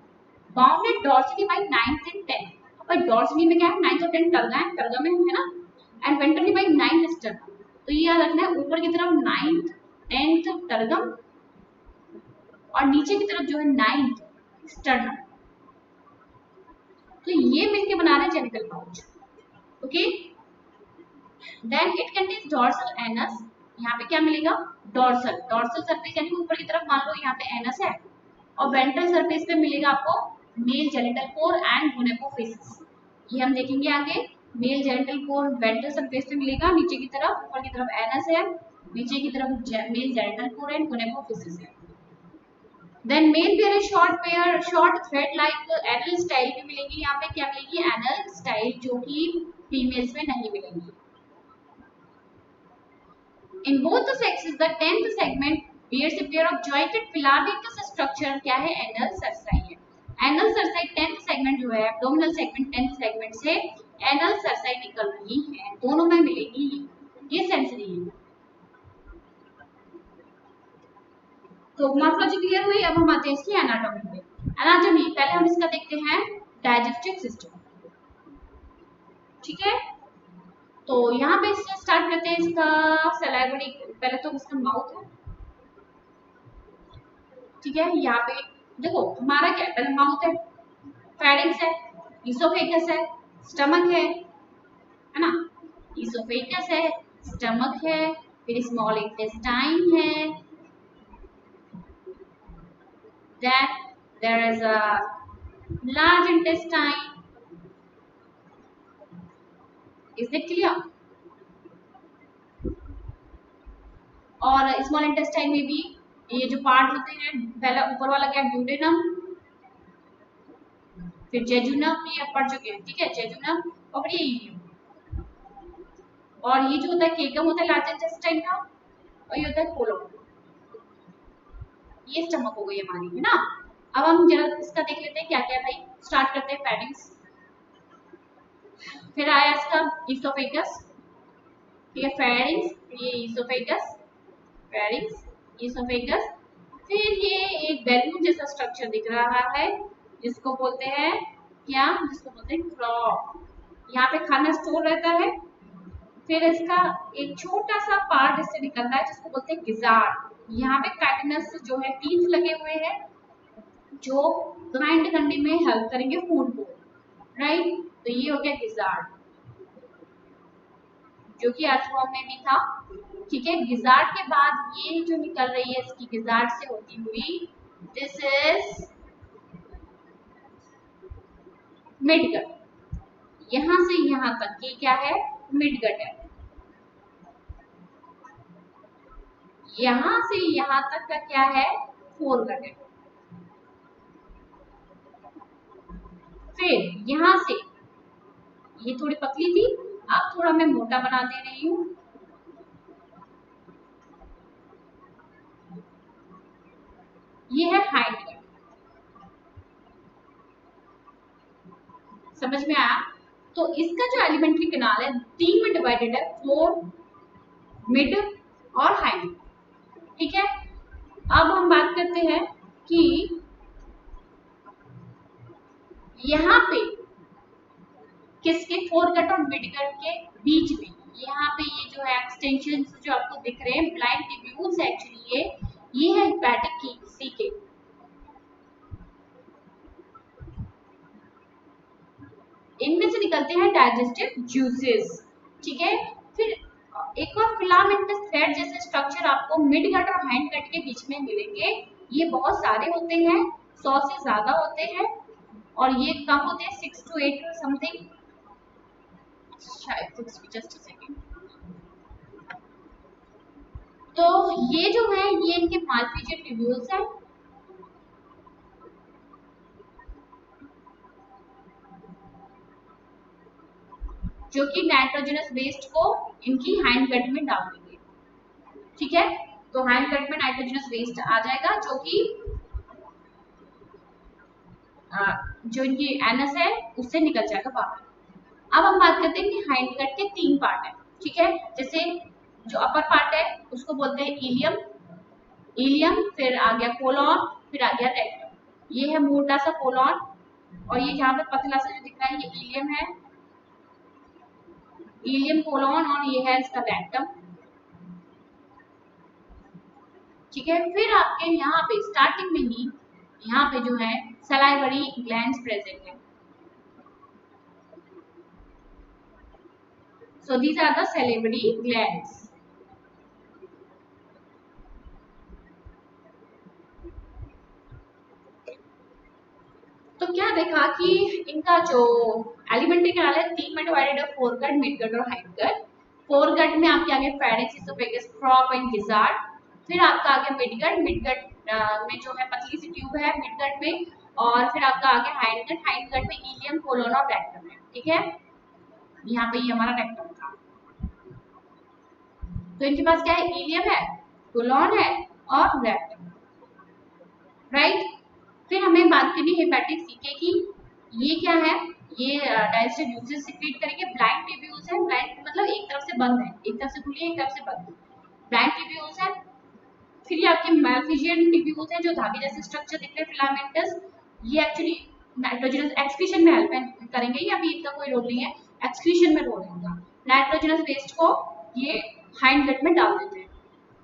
bounded dorsally by 9th and 10th, पर डॉर्सली में क्या है, 9th और 10th टर्गा है, टर्गा में है ना, and ventrally bye 9th sternum, तो ये याद रखना है ऊपर की तरफ 9th 10th टर्गम और नीचे की तरफ जो है 9th स्टर्नम, तो ये मिलके बना रहे हैं genital pouch, okay. Then it contains dorsal anus, यहाँ पे क्या मिलेगा, डॉर्सल, डॉर्सल सरफेस यानी ऊपर की तरफ मान लो यहाँ पे एनस है, और वेंट्रल सरफेस पे मिलेगा आपको मेल जेनिटल पोर एंड गोनेपोफिसिस, ये हम देखेंगे आगे। मेल जेनिटल पोर वेंट्रल सरफेस पे मिलेगा, नीचे की तरफ, ऊपर की तरफ एनस है, नीचे की तरफ male genital pore and gonapophysis है। Then male pair short thread like anal style भी मिलेगी, यहाँ पे क्या मिलेगी, एनल स्टाइल, जो कि फीमेल्स में नहीं मिलेंगी। In both the sexes, the 10th segment bears a pair of jointed filamentous structure, क्या है, anal cerci है। Anal cerci 10th segment जो है, abdominal segment 10th segment से anal cerci निकल रही है, दोनों में मिलेगी, ये सेंसरी है। तो मॉर्फोलॉजी क्लियर हुई, अब हम आते हैं इसकी एनाटॉमी पे। एनाटॉमी, पहले हम इसका देखते हैं डाइजेस्टिव सिस्टम। ठीक है, तो यहाँ पे इससे स्टार्ट करते हैं इसका सलाइवरी। पहले तो इसका माउथ है, ठीक है। यहाँ पे देखो हमारा क्या है, पहले माउथ है, फेरिंक्स है, इसोफेगस है, स्टमक है ना। इसोफेगस है, स्टमक है, फिर स्मॉल इंटेस्टाइन है, then there is a large intestine. Is it clear? और स्मॉल इंटेस्टाइन में भी ये जो पार्ट होते हैं, पहला ऊपर वाला क्या, ड्यूडेनम, फिर जेजुनम, ये अपर जो है, ठीक है, जेजुनम, और फिर ये इलियम। और ये जो होता है केकम होता है लार्ज इंटेस्टाइन का, और ये होता है कोलोन। ये स्टमक हो गई हमारी, है ना। अब हम जरा इसका देख लेते हैं क्या क्या है भाई। स्टार्ट करते हैं फेरिंक्स, फिर आया इसका इसोफेगस, ठीक है, फेरिंक्स, ये इसोफेगस, फेरिंक्स, इसोफेगस, फिर ये एक बैलून जैसा स्ट्रक्चर दिख रहा है जिसको बोलते हैं क्या, जिसको बोलते हैं क्रो। यहाँ पे खाना स्टोर रहता है। फिर इसका एक छोटा सा पार्ट इससे निकलता है जिसको बोलते हैं गिजार्ड। यहाँ पे काइटिनस जो है टीथ लगे हुए हैं जो ग्राइंड करने में हेल्प करेंगे फूड को, राइट। तो ये हो गया गिजार्ड जो कि अर्थवर्म में भी था, ठीक है। गिजार्ड के बाद ये जो निकल रही है इसकी गिजार्ड से होती हुई, दिस इज मिडगट। यहां से यहां तक ये क्या है, मिडगट है। यहां से यहां तक का क्या है, फोरगट है। फिर यहां से ये थोड़ी पतली थी, अब थोड़ा मैं मोटा बना दे रही हूं। ये है हाइंड गट, समझ में आया। तो इसका जो एलिमेंट्री कैनाल है 3 में डिवाइडेड है, फोर, मिड और हाइंड, ठीक है। अब हम बात करते हैं कि यहाँ पे किसके, फोरगट और मिडगट के बीच में यहाँ पे ये जो है एक्सटेंशन जो आपको दिख रहे हैं ब्लाइंड ट्यूब्यूल्स, एक्चुअली ये है हेपेटिक की सीके। इनमें से निकलते हैं डाइजेस्टिव जूसेस, ठीक है। फिर एक और फिलामेंटस थ्रेड जैसे स्ट्रक्चर आपको मिडगट और हाइंडगट के बीच में मिलेंगे। ये बहुत सारे होते हैं, 100 से ज्यादा होते हैं, और ये कम होते हैं 6 to 8 समथिंग, शायद 6, जस्ट अ सेकंड। तो ये जो है ये इनके मालफिजियन ट्यूब्यूल्स हैं, जो कि नाइट्रोजनस वेस्ट को इनकी हाइंड गट में डाल देंगे, ठीक है। तो हाइंड गट में नाइट्रोजनस वेस्ट आ जाएगा जो कि जो इनकी एनस है उससे निकल जाएगा बाहर। अब हम बात करते हैं कि हाइंड गट के 3 पार्ट है, ठीक है। जैसे जो अपर पार्ट है उसको बोलते हैं इलियम, इलियम, फिर आ गया कोलॉन, फिर आ गया रेक्टम। ये है मोटा सा कोलॉन, और ये जहाँ पे पतला सा जो दिख रहा है ये इलियम है, इलियम कोलॉन, और ये है इसका रेक्टम, ठीक है। फिर आपके यहाँ पे स्टार्टिंग में ही यहाँ पे जो है सलाइवरी ग्लैंड्स प्रेजेंट है। So these are the salivary glands. तो क्या देखा कि इनका जो एलिमेंट्री कैनाल है 3 में डिवाइडेड है, फोरगट, मिडगट और हाइंडगट। फोरगट में आपके आगे pharynx, oesophagus, frock and gizzard. फिर आपका आगे मिडगट, मिडगट में जो है पतली सी ट्यूब है मिडगट में, और फिर आपका आगे हाइंडगट, हाइंडगट में इलियम, कोलोन और रेक्टम है, ठीक है। यहाँ पे ये हमारा रेक्टम था। तो इनके पास क्या है, इलियम है, कोलोन है और रेक्टम, राइट। फिर हमें बात करनी है हेपेटिक सीके की। ये क्या है, ये डाइजेस्टिव जूसेस सीक्रेट करेंगे। ब्लाइंड ट्यूब्यूल्स है, ब्लाइंड मतलब एक तरफ से बंद है, एक तरफ से खुली है, एक तरफ से बंद है, ब्लाइंड ट्यूब्यूल्स है। फिर ये आपके मैलफिजियन ट्यूब्यूल्स है जो धागे जैसे स्ट्रक्चर दिख रहे हैं, फिलामेंटस, ये एक्चुअली नाइट्रोजनस एक्सक्रीशन में हेल्प करेंगे, ये अभी इनका कोई रोल नहीं है, एक्सक्रीशन में रोल है इनका। नाइट्रोजनस वेस्ट को ये हाइंड गट में डाल देते हैं।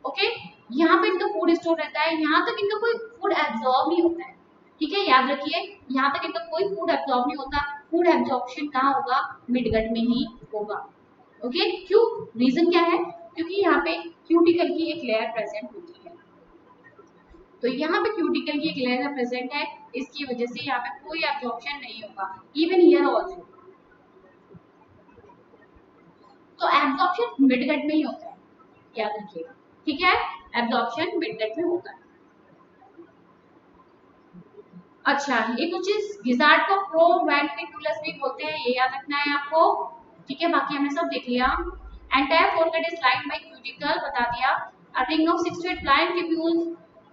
ओके, यहाँ पे इनका फूड स्टोर रहता है, यहाँ तक इनका कोई फूड एब्जॉर्ब नहीं होता है। ठीक है, याद रखिए यहाँ तक इनका कोई फूड एब्जॉर्ब नहीं होता। फूड एब्जॉर्प्शन कहाँ होगा? मिडगट में ही होगा। ओके, क्यों? रीजन क्या है? क्योंकि यहाँ पे क्यूटिकल की एक लेयर प्रेजेंट होती है, तो यहाँ पे क्यूटिकल की एक लेयर प्रेजेंट है, इसकी वजह से यहाँ पे कोई एब्जॉर्प्शन नहीं होगा, इवन हियर आल्सो। तो एब्जॉर्प्शन मिडगट में ही होता है, याद रखिएगा। ठीक है, एब्जॉर्प्शन मिडगट में होता है। अच्छा, ये कुछ गिजार्ड को प्रोवेंट्रिकुलस भी बोलते हैं, ये याद रखना है आपको। ठीक है, बाकी हमने सब देख लिया। Entire foregut is lined by cuticle, बता दिया। A ring of 6 to 8 blind tubules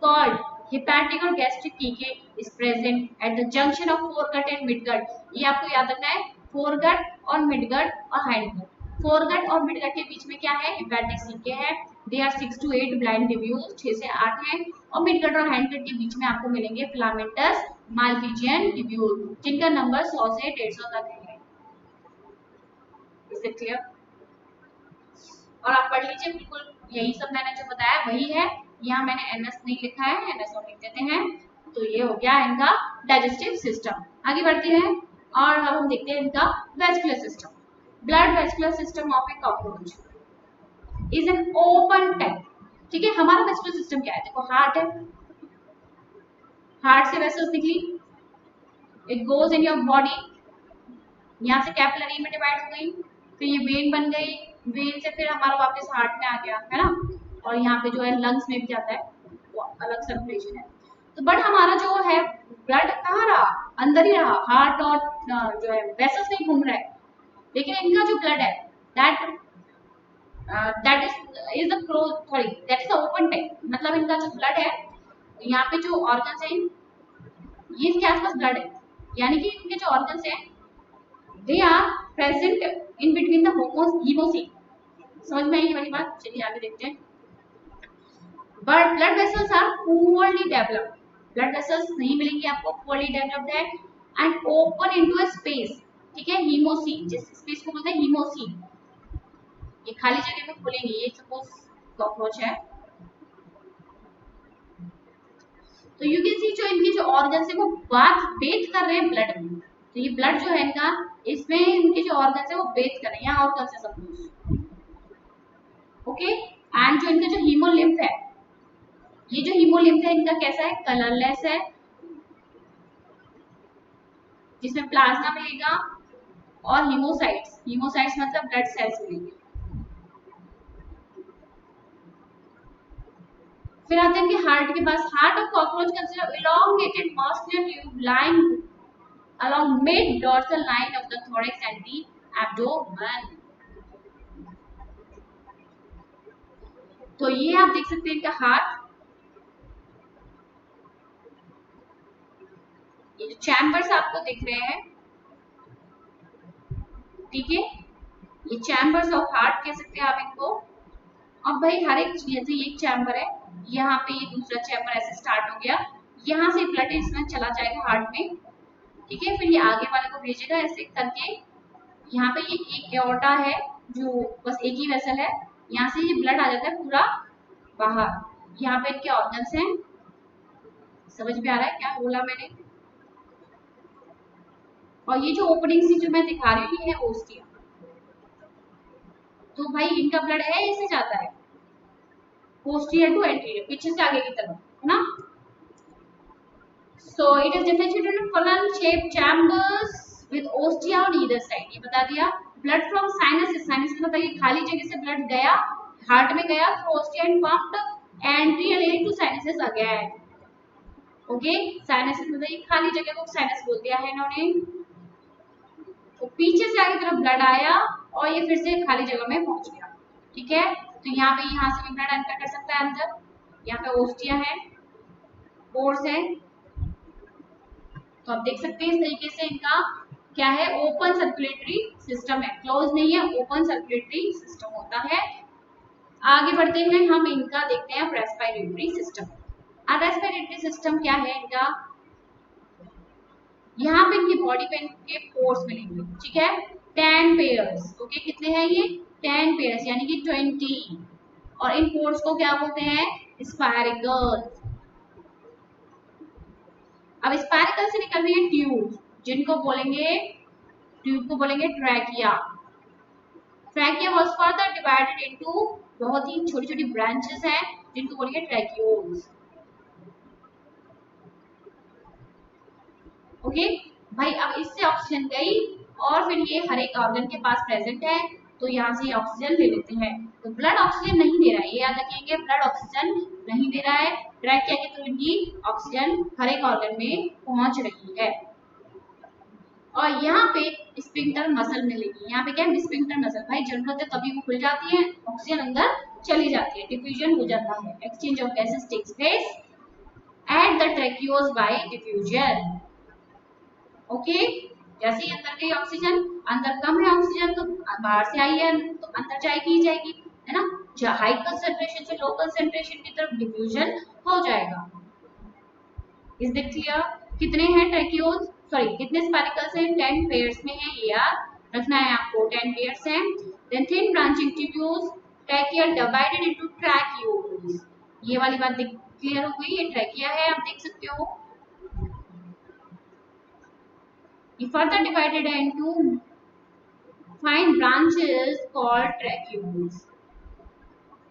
called hepatic or gastric टीके is present at the junction of foregut and midgut। ये आपको याद रखना है, फोरगट और मिडगट और हाइंडगट। फोरगट और मिडगट के बीच में क्या है? हेपेटिक सीके है। They are 6 to 8 blind tubules, 6 से 8 हैं। और मिडगट और हाइंडगट के बीच में आपको मिलेंगे फिलामेंटस मालफिजियन ट्यूब्यूल, जिनका नंबर 100 से 150 तक है। इससे क्लियर? और आप पढ़ लीजिए, बिल्कुल यही सब मैंने जो बताया वही है। यहाँ मैंने एनएस नहीं लिखा है, एनएस और लिख देते हैं। तो ये हो गया इनका डाइजेस्टिव सिस्टम। आगे बढ़ते हैं और अब हम देखते हैं इनका vascular system. Blood vascular system of A cockroach is an open tank. ठीक है, हमारा वेस्कुलर सिस्टम क्या है? देखो, हार्ट है, हार्ट से वेसल्स निकली, it goes in your body, यहाँ से कैपिलरी में डिवाइड हो गई, फिर ये वेन बन गई, वेन से फिर हमारा वापस हार्ट में आ गया, है ना। और यहाँ पे जो है लंग्स में भी जाता है, वो अलग सर्कुलेशन है। तो बट हमारा जो है ब्लड कहाँ रहा? अंदर ही रहा, हार्ट और जो है वेसल्स में घूम रहा है। लेकिन इनका जो ब्लड है that is the sorry that is the open tank. मतलब इनका जो ब्लड है, यहाँ पे जो ऑर्गन्स है, ये इसके आसपास ब्लड है, यानी कि इनके जो ऑर्गन्स है they are present in between the hemocyte। समझ में आई ये वाली बात? चलिए आगे देखते हैं। but blood vessels are poorly developed। blood vessels नहीं मिलेंगे आपको, poorly developed है and open into a space। ठीक है, hemocyte, जिस स्पेस को बोलते हैं hemocyte, ये खाली जगह में खुलेंगे। ये सपोज कॉकरोच है, तो यू कैन सी जो इनके जो ऑर्गन्स है वो बेथ कर रहे हैं ब्लड में। तो ये ब्लड जो है इनका, इसमें इनके जो ऑर्गन्स है वो बेथ कर रहे हैं, यहाँ ऑर्गन्स है सपोज। ओके, एंड जो इनका जो हीमोलिम्फ है, ये जो हीमोलिम्फ है इनका कैसा है? कलरलेस है, जिसमें प्लाज्मा मिलेगा और हीमोसाइट्स, हीमोसाइट्स मतलब ब्लड सेल्स मिलेंगे। फिर आते हैं इनके हार्ट के पास। Heart of cockroach consider elongated muscular tube lying along mid dorsal line of the thorax and the abdomen। तो ये आप देख सकते हैं इनका हार्ट, ये जो चैम्बर्स आपको दिख रहे हैं, ठीक है, ये चैम्बर्स ऑफ हार्ट कह सकते हैं आप इनको। अब भाई हर एक जैसे ये एक चैम्बर है, यहाँ पे ये दूसरा चैम्बर ऐसे स्टार्ट हो गया, यहाँ से ब्लड इसमें चला जाएगा हार्ट में। ठीक है, फिर ये आगे वाले को भेजेगा ऐसे करके। यहाँ पे ये एक एओर्टा है जो बस एक ही वेसल है, यहाँ से ये ब्लड आ जाता है पूरा बाहर। यहाँ पे इनके ऑर्गन्स हैं, समझ में आ रहा है क्या बोला मैंने? और ये जो ओपनिंग सी जो मैं दिखा रही हूँ, ये है ओस्टिया। तो भाई इनका ब्लड है ऐसे जाता है पोस्टीरियर टू एंटीरियर, पीछे से आगे की तरफ, है ना। So it is differentiated into funnel shaped chambers with ostia on either side। ये बता दिया। Blood from sinuses, sinus में बताइए खाली जगह से ब्लड गया हार्ट में गया through ostia and pumped anteriorly to sinuses again। Okay, sinus बताइए खाली जगह को साइनस बोल दिया है इन्होंने। तो पीछे से आगे तरफ ब्लड आया और ये फिर से खाली जगह में पहुंच गया। ठीक है, तो यहाँ से भी ब्लड एंटर कर सकता है अंदर। यहाँ पे ओस्टिया है, पोर्स है, तो आप देख सकते हैं इस तरीके से इनका क्या है, ओपन सर्कुलेटरी सिस्टम है, क्लोज नहीं है, ओपन सर्कुलेटरी सिस्टम होता है। आगे बढ़ते हैं हम, इनका देखते हैं रेस्पिरेटरी सिस्टम। अब रेस्पिरेटरी सिस्टम क्या है इनका? यहाँ पे इनकी बॉडी पे इनके पोर्स मिलेंगे, ठीक है, 10 पेयर्स। ओके, कितने हैं ये? 10 पेयर्स यानी कि 20। और इन पोर्स को क्या बोलते हैं? स्पायरिकल। अब स्पायरिकल से निकल रही है ट्यूब, जिनको बोलेंगे, ट्यूब को बोलेंगे trachea. Trachea was further divided into, बहुत ही छोटी छोटी ब्रांचेस हैं जिनको बोलेंगे ट्रैकियोल्स। ओके भाई, अब इससे ऑक्सीजन गई और फिर ये हर एक ऑर्गन के पास प्रेजेंट है, तो यहाँ से ऑक्सीजन ले लेते हैं। तो ब्लड ऑक्सीजन नहीं दे रहा है, ये याद रखेंगे, ब्लड ऑक्सीजन नहीं दे रहा है। ट्रैकिया के थ्रू इनकी ऑक्सीजन हर एक ऑर्गन में पहुंच रही है। और यहाँ पे स्फिंक्टर मसल मिलेगी। यहाँ पे क्या है? Sphincter muscle. भाई जरूरत है तभी वो खुल जाती है, ऑक्सीजन अंदर चली जाती है, डिफ्यूजन हो जाता है, exchange of gases takes place at the tracheoles by diffusion. Okay, जैसे ही अंदर गई ऑक्सीजन, अंदर कम है ऑक्सीजन तो बाहर से आई है तो अंदर जाएगी ही जाएगी, है ना। हाई कंसंट्रेशन से लो कंसंट्रेशन की तरफ डिफ्यूजन हो जाएगा। Is this clear? कितने हैं ट्रैकियोल्स, सॉरी कितने स्पाइरिकल्स हैं? 10 पेयर्स में है, ये याद रखना है आपको, 10 पेयर्स हैं। Then thin branching tubules, tracheal divided into tracheoles. ये वाली बात क्लियर हो गई? ये ट्रैकिया है, आप देख सकते हो। ये further divided into fine branches called tracheoles.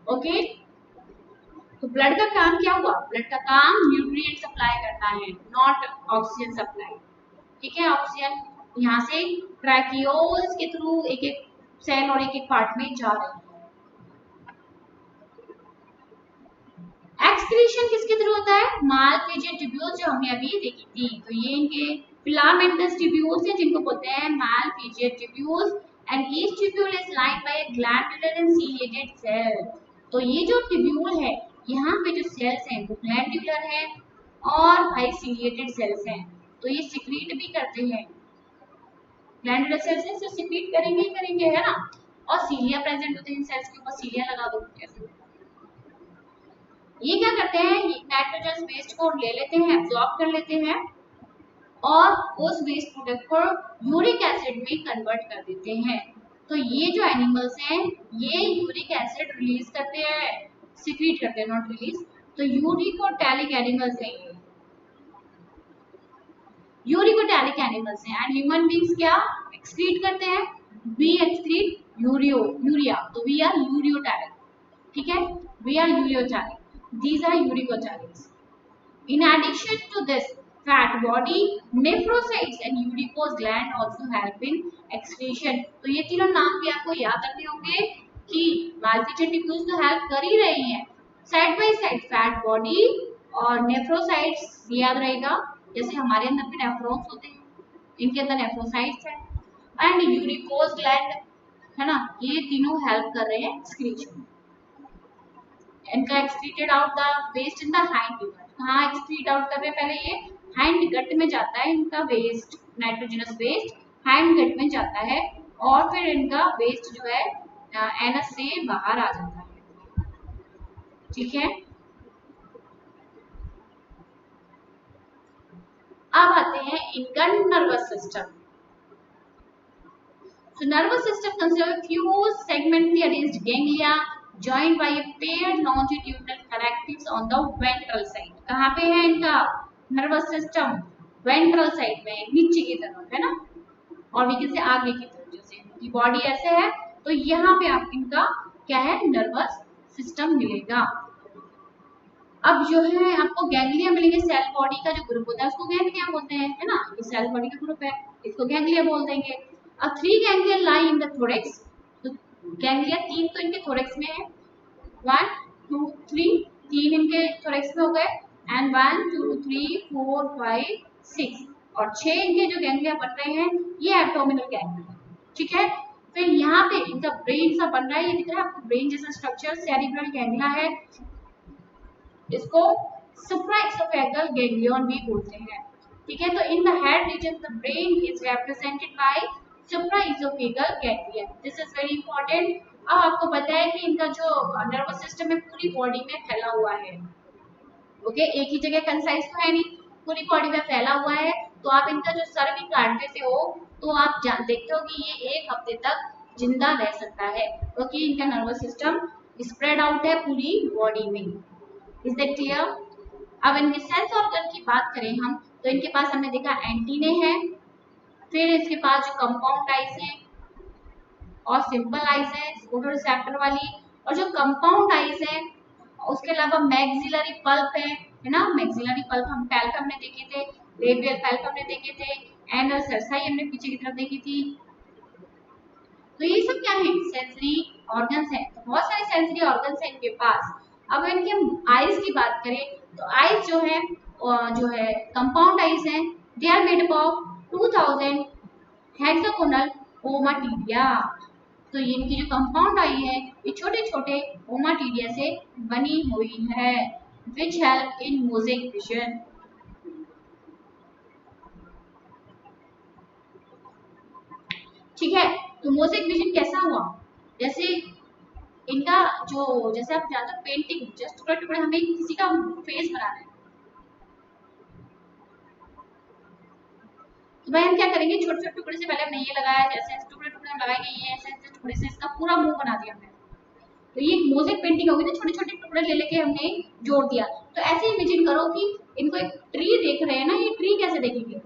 Okay? तो ब्लड का काम क्या हुआ? ब्लड का काम न्यूट्रिएंट सप्लाई करना है, नॉट ऑक्सीजन सप्लाई। ठीक है, ऑक्सीजन यहाँ से ट्रैकियोल्स के थ्रू एक एक सेल और एक एक पार्ट में जा रही है। एक्सक्रीशन किसके थ्रू होता है? मालफिजियन ट्यूब्यूल्स, जो हमने अभी देखी थी। तो ये इनके फिलामेंटस ट्यूब्यूल्स हैं जिनको बोलते हैं Malpighian tubules, and each tubule is lined by a glandular and ciliated cell. तो ये जो ट्यूब्यूल है, यहाँ पे जो सेल्स हैं वो ग्लैंडुलर हैं और भाई सीलिएटेड सेल्स हैं। तो ये सिक्रीट भी करते हैं, ग्लैंडुलर सेल्स हैं तो सिक्रीट करेंगे ही करेंगे, है ना। और सीलिया प्रेजेंट होते हैं इन सेल्स के ऊपर, सीलिया लगा दो ऐसे। ये क्या करते हैं? नाइट्रोजन वेस्ट को ले लेते हैं, एब्जॉर्ब कर लेते हैं और उस वेस्ट प्रोडक्ट को यूरिक एसिड में कन्वर्ट कर देते हैं। तो ये जो एनिमल्स हैं ये यूरिक एसिड रिलीज करते हैं, सिक्रीट करते हैं, नॉट रिलीज। तो यूरिकोटैलिक एनिमल्स हैं ये, यूरिकोटैलिक एनिमल्स हैं। एंड ह्यूमन बींग्स क्या एक्सक्रीट करते हैं? वी एक्सक्रीट यूरिया, तो वी आर यूरियोटैलिक। ठीक है, we are ureotelic, these are uricotalics. In addition to this, fat body, nephrocytes and uricose gland also help in excretion. तो ये तीनों नाम भी आपको याद रखने होंगे कि मालफिजियन ट्यूब्यूल्स तो हेल्प कर ही रही हैं। Side by side fat body और नेफ्रोसाइट्स याद रहेगा, जैसे हमारे अंदर भी नेफ्रॉन्स होते हैं, इनके अंदर नेफ्रोसाइट्स हैं, एंड यूरिकोज ग्लैंड, है ना। ये तीनों हेल्प कर रहे हैं एक्सक्रीशन। इनका excreted out the waste in the hind gut. कहाँ एक्सक्रीट आउट कर रहे हैं? पहले ये हाइंड गट में जाता है इनका waste, nitrogenous waste hind gut में जाता है और फिर इनका वेस्ट जो है एनस से बाहर आ जाता है। ठीक है, अब आते हैं इनका nervous system. So nervous system consists of few segmentally arranged ganglia joined by a paired longitudinal connectives on the ventral side. कहाँ पे है इनका नर्वस सिस्टम? वेंट्रल साइड में, नीचे की तरफ, है ना। और वीकल से आगे की तरफ, जैसे इनकी बॉडी ऐसे है तो यहाँ पे आप इनका क्या है? नर्वस सिस्टम मिलेगा। अब जो है आपको गैंग्लिया मिलेंगे। सेल बॉडी का जो ग्रुप होता है उसको गैंग्लिया बोलते हैं, है ना। ये सेल बॉडी का ग्रुप है, इसको गैंग्लिया बोल देंगे। अब 3 ganglia lie in the thorax. तो गैंग्लिया 3 तो इनके थोरेक्स में है, 1 2 3, 3 इनके थोरेक्स में हो गए, एंड 1 2 3 4 5 6 और 6 इनके जो गैंग्लिया बन रहे हैं ये एब्डोमिनल गैंग्लिया। ठीक है, फिर यहाँ पे इनका ब्रेन सा बन रहा है, ये दिख रहा है आपको ब्रेन जैसा स्ट्रक्चर, सेरिब्रल गैंग्लिया है, इसको सुप्राएक्सोफेगल गैंग्लियन भी बोलते हैं। ठीक है, तो in the head region the brain is represented by supraoesophageal ganglion. This is very important. अब आपको पता है कि इनका जो नर्वस सिस्टम है पूरी बॉडी में फैला हुआ है। ओके, एक ही जगह कंसाइज तो है नहीं, पूरी बॉडी में फैला हुआ है। तो आप इनका जो सर भी काट देते हो तो आप देखते हो कि ये 1 हफ्ते तक जिंदा रह सकता है, क्योंकि इनका नर्वस सिस्टम स्प्रेड आउट है पूरी बॉडी में। Is that clear? अब इनके सेंस ऑर्गन की बात करें हम, तो इनके पास हमने देखा एंटीने हैं, फिर इसके पास जो कंपाउंड आइज है और सिंपल आइज है फोटोरिसेप्टर वाली, और जो कंपाउंड आइज है उसके अलावा मैक्सिलरी पल्प है ना, मैक्सिलरी पल्प हम पैल्प हमने देखे थे, लेबियल पल्प हमने देखे थे, एंड सरसाई हमने पीछे की तरफ देखी थी। तो ये सब क्या है? सेंसरी ऑर्गन्स है। तो बहुत सारे सेंसरी ऑर्गन्स है इनके पास। अब इनके आईज की बात करें तो आईज जो है कंपाउंड आईज है, they are made up of 2000 hexagonal ommatidia. तो ये इनकी जो कंपाउंड आई है ये छोटे छोटे ओमाटिडिया से बनी हुई है, which help in mosaic vision. ठीक है, तो मोज़ेक विजन कैसा हुआ? जैसे इनका जो, जैसे आप जानते हो पेंटिंग, जस्ट टुकड़े टुकड़े हमें किसी का फेस बनाना है, तो भाई हम क्या करेंगे, छोटे छोटे टुकड़े से पहले हमने ये लगाया, जैसे टुकड़े टुकड़े हम लगाएंगे, ये ऐसे ऐसे टुकड़े से इसका पूरा मुंह बना दिया हमने। तो ये मोज़ेक पेंटिंग होगी ना, छोटे छोटे टुकड़े ले लेके हमने जोड़ दिया। तो ऐसे इमेजिन करो कि इनको एक ट्री देख रहे हैं ना, ये ट्री कैसे देखेंगे?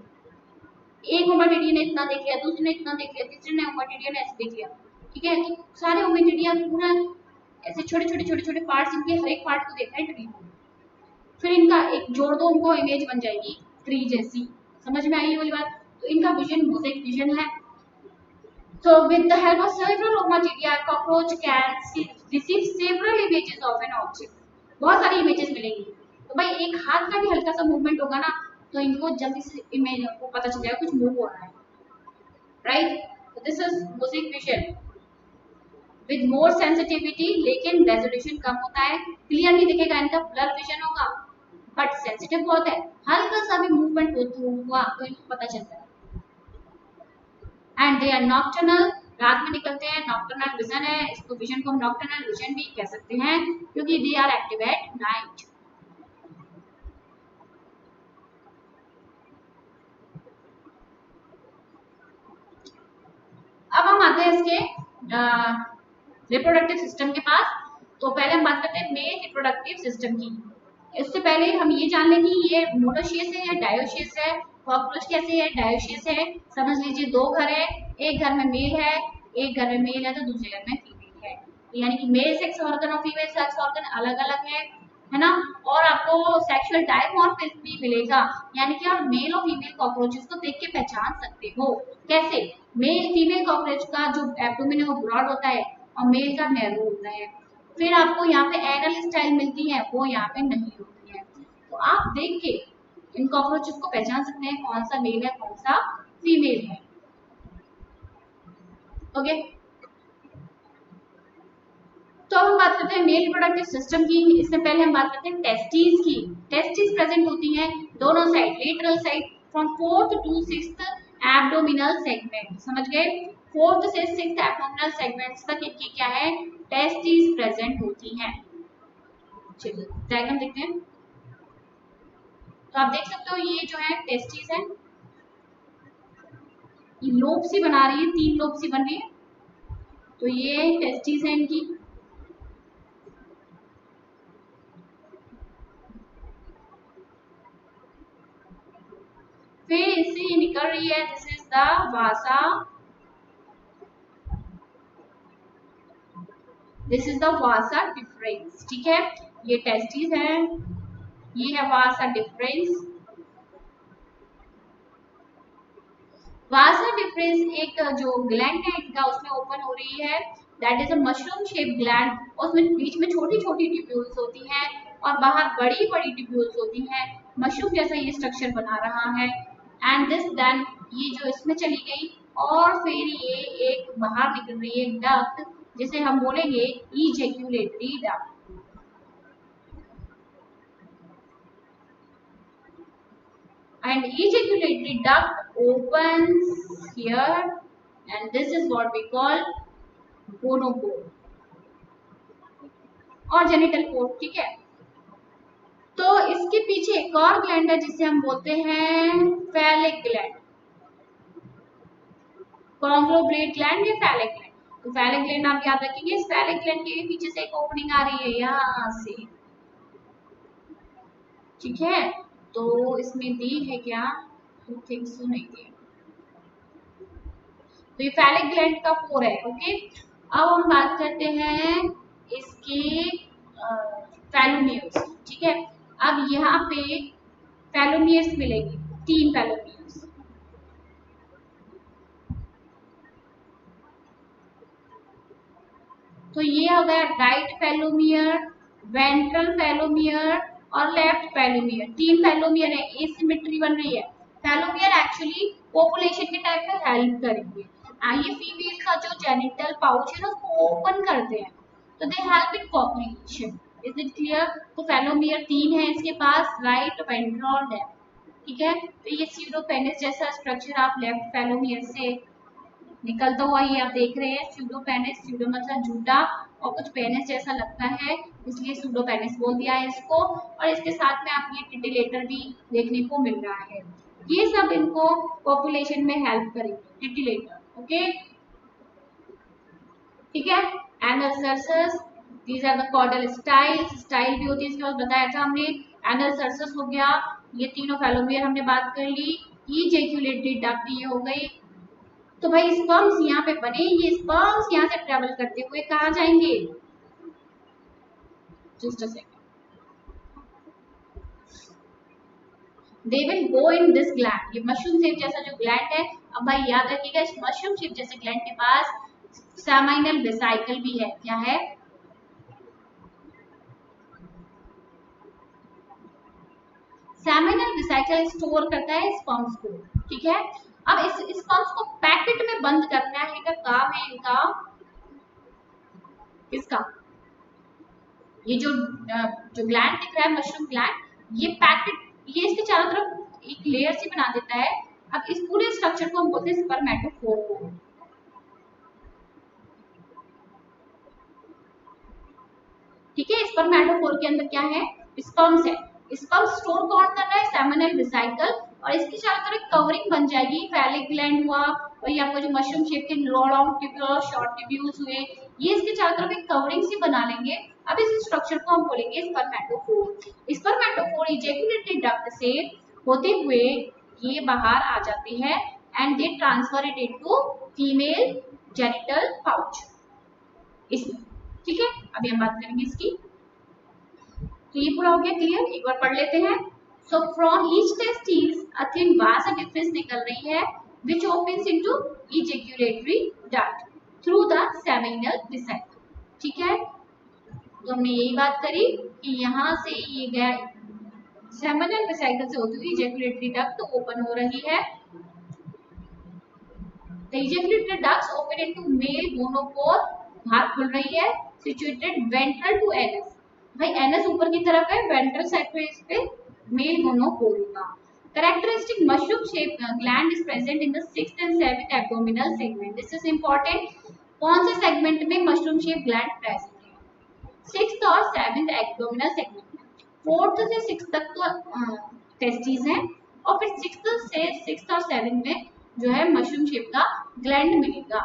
एक ओमाटिडिया ने इतना देख लिया, दूसरे ने इतना देख लिया, तीसरे ने ओमाटिडिया ने ऐसे देख लिया। ठीक है, तो सारे ओमाटिडिया पूरा ऐसे छोटे छोटे छोटे छोटे पार्ट्स, इनके हर एक पार्ट को देखना है ट्री को, फिर इनका एक जोड़ दो, उनको इमेज बन जाएगी ट्री जैसी। समझ में आई वाली बात? तो इनका विजन मोज़ेक विजन है। So with the help of several ommatidia, cockroach can receive several images of an object. बहुत सारी इमेजेस मिलेंगी। तो भाई एक हाथ का भी हल्का सा मूवमेंट होगा ना, तो इनको जल्दी से इमेज को पता चल जाएगा कुछ मूव हो रहा है, राइट? तो this is mosaic vision with more sensitivity, लेकिन रेजोल्यूशन कम होता है, क्लियर नहीं दिखेगा, इनका ब्लर विजन होगा, बट सेंसिटिव बहुत है, हल्का सा भी मूवमेंट हुआ तो इनको पता चलता है। एंड दे आर नॉक्टर्नल, रात में निकलते हैं, नॉक्टर्नल विजन है, इसको विजन को हम नॉक्टर्नल विजन भी कह सकते हैं, क्योंकि they are active at night. अब हम आते हैं इसके रिप्रोडक्टिव सिस्टम के पास। तो पहले हम बात करते हैं मेल रिप्रोडक्टिव सिस्टम की। इससे पहले हम ये जान लें कि ये मोनोशियस है या डायोशियस है। कॉकरोच कैसे है? डायोशियस है। समझ लीजिए दो घर है, एक घर में मेल है, एक घर में मेल है तो दूसरे घर में फीमेल है, यानी कि मेल सेक्स ऑर्गन और फीमेल सेक्स ऑर्गन अलग अलग है ना। और आपको सेक्सुअल डायमॉर्फिज्म भी मिलेगा, यानी कि आप मेल और फीमेल कॉकरोचेस को देख के पहचान सकते हो। कैसे? मेल फीमेल कॉकरोच का जो एब्डोमेन है वो ब्रॉड होता है और मेल का नैरो होता है। फिर आपको यहाँ पे एनल स्टाइल मिलती है, वो यहाँ पे नहीं होती है। तो आप देख के इन कॉकरोचेस को पहचान सकते हैं कौन सा मेल है कौन सा फीमेल है। ओके, तो अब हम बात करते हैं मेल रिप्रोडक्टिव सिस्टम की। इसमें पहले हम बात करते हैं टेस्टिस की। टेस्टिस प्रेजेंट होती हैं दोनों side, lateral side from 4th to 6th abdominal segment. समझ गए? 4th से 6th एब्डोमिनल सेगमेंट्स तक इनकी क्या है? टेस्टिस प्रेजेंट होती हैं। चलिए डायग्राम देखते हैं। तो आप देख सकते हो ये जो है टेस्टिस है, ये लोब सी बना रही है, 3 लोब सी बन रही है, तो ये टेस्टिस है इनकी। फिर इससे ये निकल रही है, this is the Vasa, this is the Vasa difference. ठीक है, ये टेस्टिस है, ये है वासा डिफरेंस। वासा डिफरेंस एक जो ग्लैंड है इनका उसमें ओपन हो रही है, that is a mushroom shape gland. उसमें बीच में छोटी छोटी ट्यूब्यूल्स होती हैं और बाहर बड़ी बड़ी ट्यूब्यूल्स होती हैं। मशरूम जैसा ये स्ट्रक्चर बना रहा है। एंड दिस देन ये जो इसमें चली गई और फिर ये एक बाहर निकल रही है डक्ट, जिसे हम बोलेंगे ejaculatory duct. And ejaculatory duct opens here and this is what we call gonopore और जेनिटल पोर। ठीक है, तो इसके पीछे एक और ग्लैंड है जिसे हम बोलते हैं फैलिक ग्लैंड, कॉन्ग्लोब्लेट ग्लैंड या फैलिक ग्लैंड। तो फैलिक ग्लैंड आप याद रखेंगे, इस फैलिक ग्लैंड के पीछे से एक ओपनिंग आ रही है यहाँ से, ठीक है। तो इसमें दी है क्या, थिंक सो नहीं दी। तो ये फैलिक ग्लैंड का पोर है, ओके। अब हम बात करते हैं इसके फैलोमियर्स, ठीक है। अब यहाँ पे फैलोमियर्स मिलेंगे, 3 फैलोमियर्स। तो ये हो गया राइट फैलोमियर, वेंट्रल फैलोमियर और लेफ्ट फैलोमियर। 3 फैलोमियर है, एसिमेट्री बन रही है। फैलोमियर एक्चुअली पॉपुलेशन के टाइम पे हेल्प करेंगे। ये फीमेल का जो जेनिटल पाउच है ना उसको ओपन करते हैं, तो they help in population. Is it clear? तो फैलोमियर 3 है इसके पास, राइट, वेंट्रल और लेफ्ट, ठीक है। तो ये स्यूडोपेनिस जैसा स्ट्रक्चर आप लेफ्ट फैलोमियर से निकलता हुआ ही आप देख रहे हैं। स्यूडोपेनिस, स्यूडो मतलब झूठा और कुछ पेनिस जैसा लगता है, इसलिए स्यूडोपेनिस बोल दिया है इसको। और इसके साथ में आप ये टिटिलेटर भी देखने को मिल रहा है। ये सब इनको पॉपुलेशन में हेल्प करेंगे, टिटिलेटर, ओके, ठीक है। Anal cerci, these are the caudal styles, style भी होती है इसके बाद बताया था हमने। एनल सर्सस हो गया, ये तीनों फैलोमियर हमने बात कर ली। इजैक्यूलेटरी डक्ट ये हो गई। तो भाई स्पर्म्स यहाँ पे बने, ये स्पर्म्स यहाँ से ट्रेवल करते हुए कहाँ जाएंगे, just a second, they will go in this gland. ये मशरूम शेप जैसा जो ग्लैंड है, अब भाई याद रखिएगा इस मशरूम शेप जैसे ग्लैंड के पास सेमाइनल वेसिकल भी है। क्या है? सेमिनल वेसिकल स्टोर करता है स्पर्म्स को, ठीक है। अब इस स्पर्म्स को पैकेट में बंद करना है का काम है इनका, किसका? ये जो ग्लैंड दिख रहा है मशरूम ग्लैंड, ये पैकेट, ये इसके चारों तरफ एक लेयर सी बना देता है। अब इस पूरे स्ट्रक्चर को हम बोलते हैं स्पर्मेटोफोर, ठीक है। स्पर्मेटोफोर के अंदर क्या है? स्पर्म्स है। स्पर्म स्टोर कौन कर रहा है? Seminal vesicle. और इसके चारों तरफ कवरिंग बन जाएगी, फैलिक ग्लैंड हुआ, और ये आपको जो मशरूम शेप के लॉन्ग ट्यूब्यूल्स, शॉर्ट ट्यूब्यूल्स हुए, ये इसके चारों तरफ एक कवरिंग सी बना लेंगे। अब इस स्ट्रक्चर को हम बोलेंगे स्पर्मेटोफोर। स्पर्मेटोफोर इजैक्यूलेटरी डक्ट से होते हुए ये बाहर आ जाते हैं and they transfer it into female genital pouch, इसमें, ठीक है। अभी हम बात करेंगे इसकी। तो ये पूरा हो गया क्लियर, एक बार पढ़ लेते हैं। So from each testis a thin vas deferens निकल रही है which opens into ejaculatory duct through the seminal vesicle, ठीक है। तो हमने यही बात करी कि यहाँ से ये गया सेमिनल वेसिकल से होती हुई इजैक्यूलेटरी डक्ट ओपन हो रही है। The ejaculatory ducts open into male gonopore, बाहर खुल रही है, सिचुएटेड वेंट्रल टू एनस। भाई एनस ऊपर की तरफ है, वेंट्रल साइड पे इस पे मेल गोनोपोर होगा। Characteristic mushroom shape gland is present in the 6th and 7th abdominal segment. This is important. कौन से सेगमेंट में मशरूम शेप ग्लैंड प्रेजेंट है? 6th और 7th एब्डोमिनल सेगमेंट में। 4th से 6th तक तो टेस्टिस हैं, और फिर 6th और 7th में जो है मशरूम शेप का ग्लैंड मिलेगा,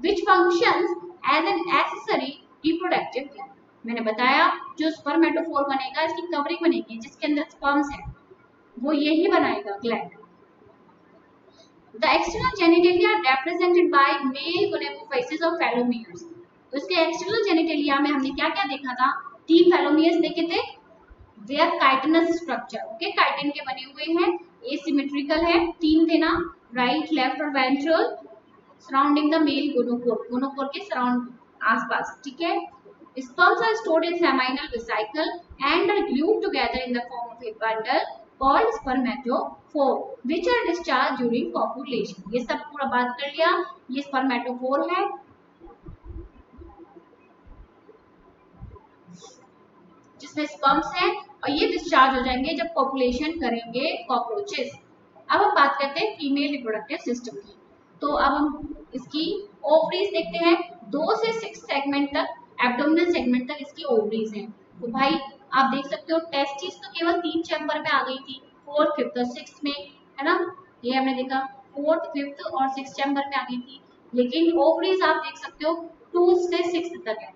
which functions as an accessory reproductive gland. मैंने बताया जो स्पर्मेटोफोर बनेगा इसकी कवरिंग बनेगी, जिसके अंदर स्पर्म्स है वो यही बनाएगा gland. The external genitalia represented by male gonapophysis of phallomeres. तो इसके एक्सटर्नल जेनिटेलिया में हमने क्या क्या देखा था? 3 फैलोमियर्स देखे थे, they are chitinous structure, okay, chitin के बने हुए हैं, एसिमेट्रिकल है, 3 थे ना, राइट, लेफ्ट और ventral, surrounding the male gonopore, gonopore के सराउंड आसपास, ठीक है। Sperms are stored in seminal vesicle and are glued together in the form of a bundle called spermatophore, which are discharged during copulation. ये सब पूरा बात कर लिया, ये spermatophore है, जिसमें sperms है, और ये डिस्चार्ज हो जाएंगे जब कॉपुलेशन करेंगे कॉकरोचेस। अब हम बात करते हैं फीमेल रिप्रोडक्टिव सिस्टम की। तो अब हम इसकी ओवरीज देखते हैं। 2 से 6 सेगमेंट तक, एब्डोमिनल सेगमेंट तक इसकी ओवरीज हैं। तो भाई आप देख सकते हो टेस्टिस तो केवल 3 चैम्बर में आ गई थी, 4th, 5th और 6th में, है ना। ये हमने देखा 4th 5th और 6th चैम्बर में आ गई थी। लेकिन ओवरीज आप देख सकते हो 2 से 6 तक है,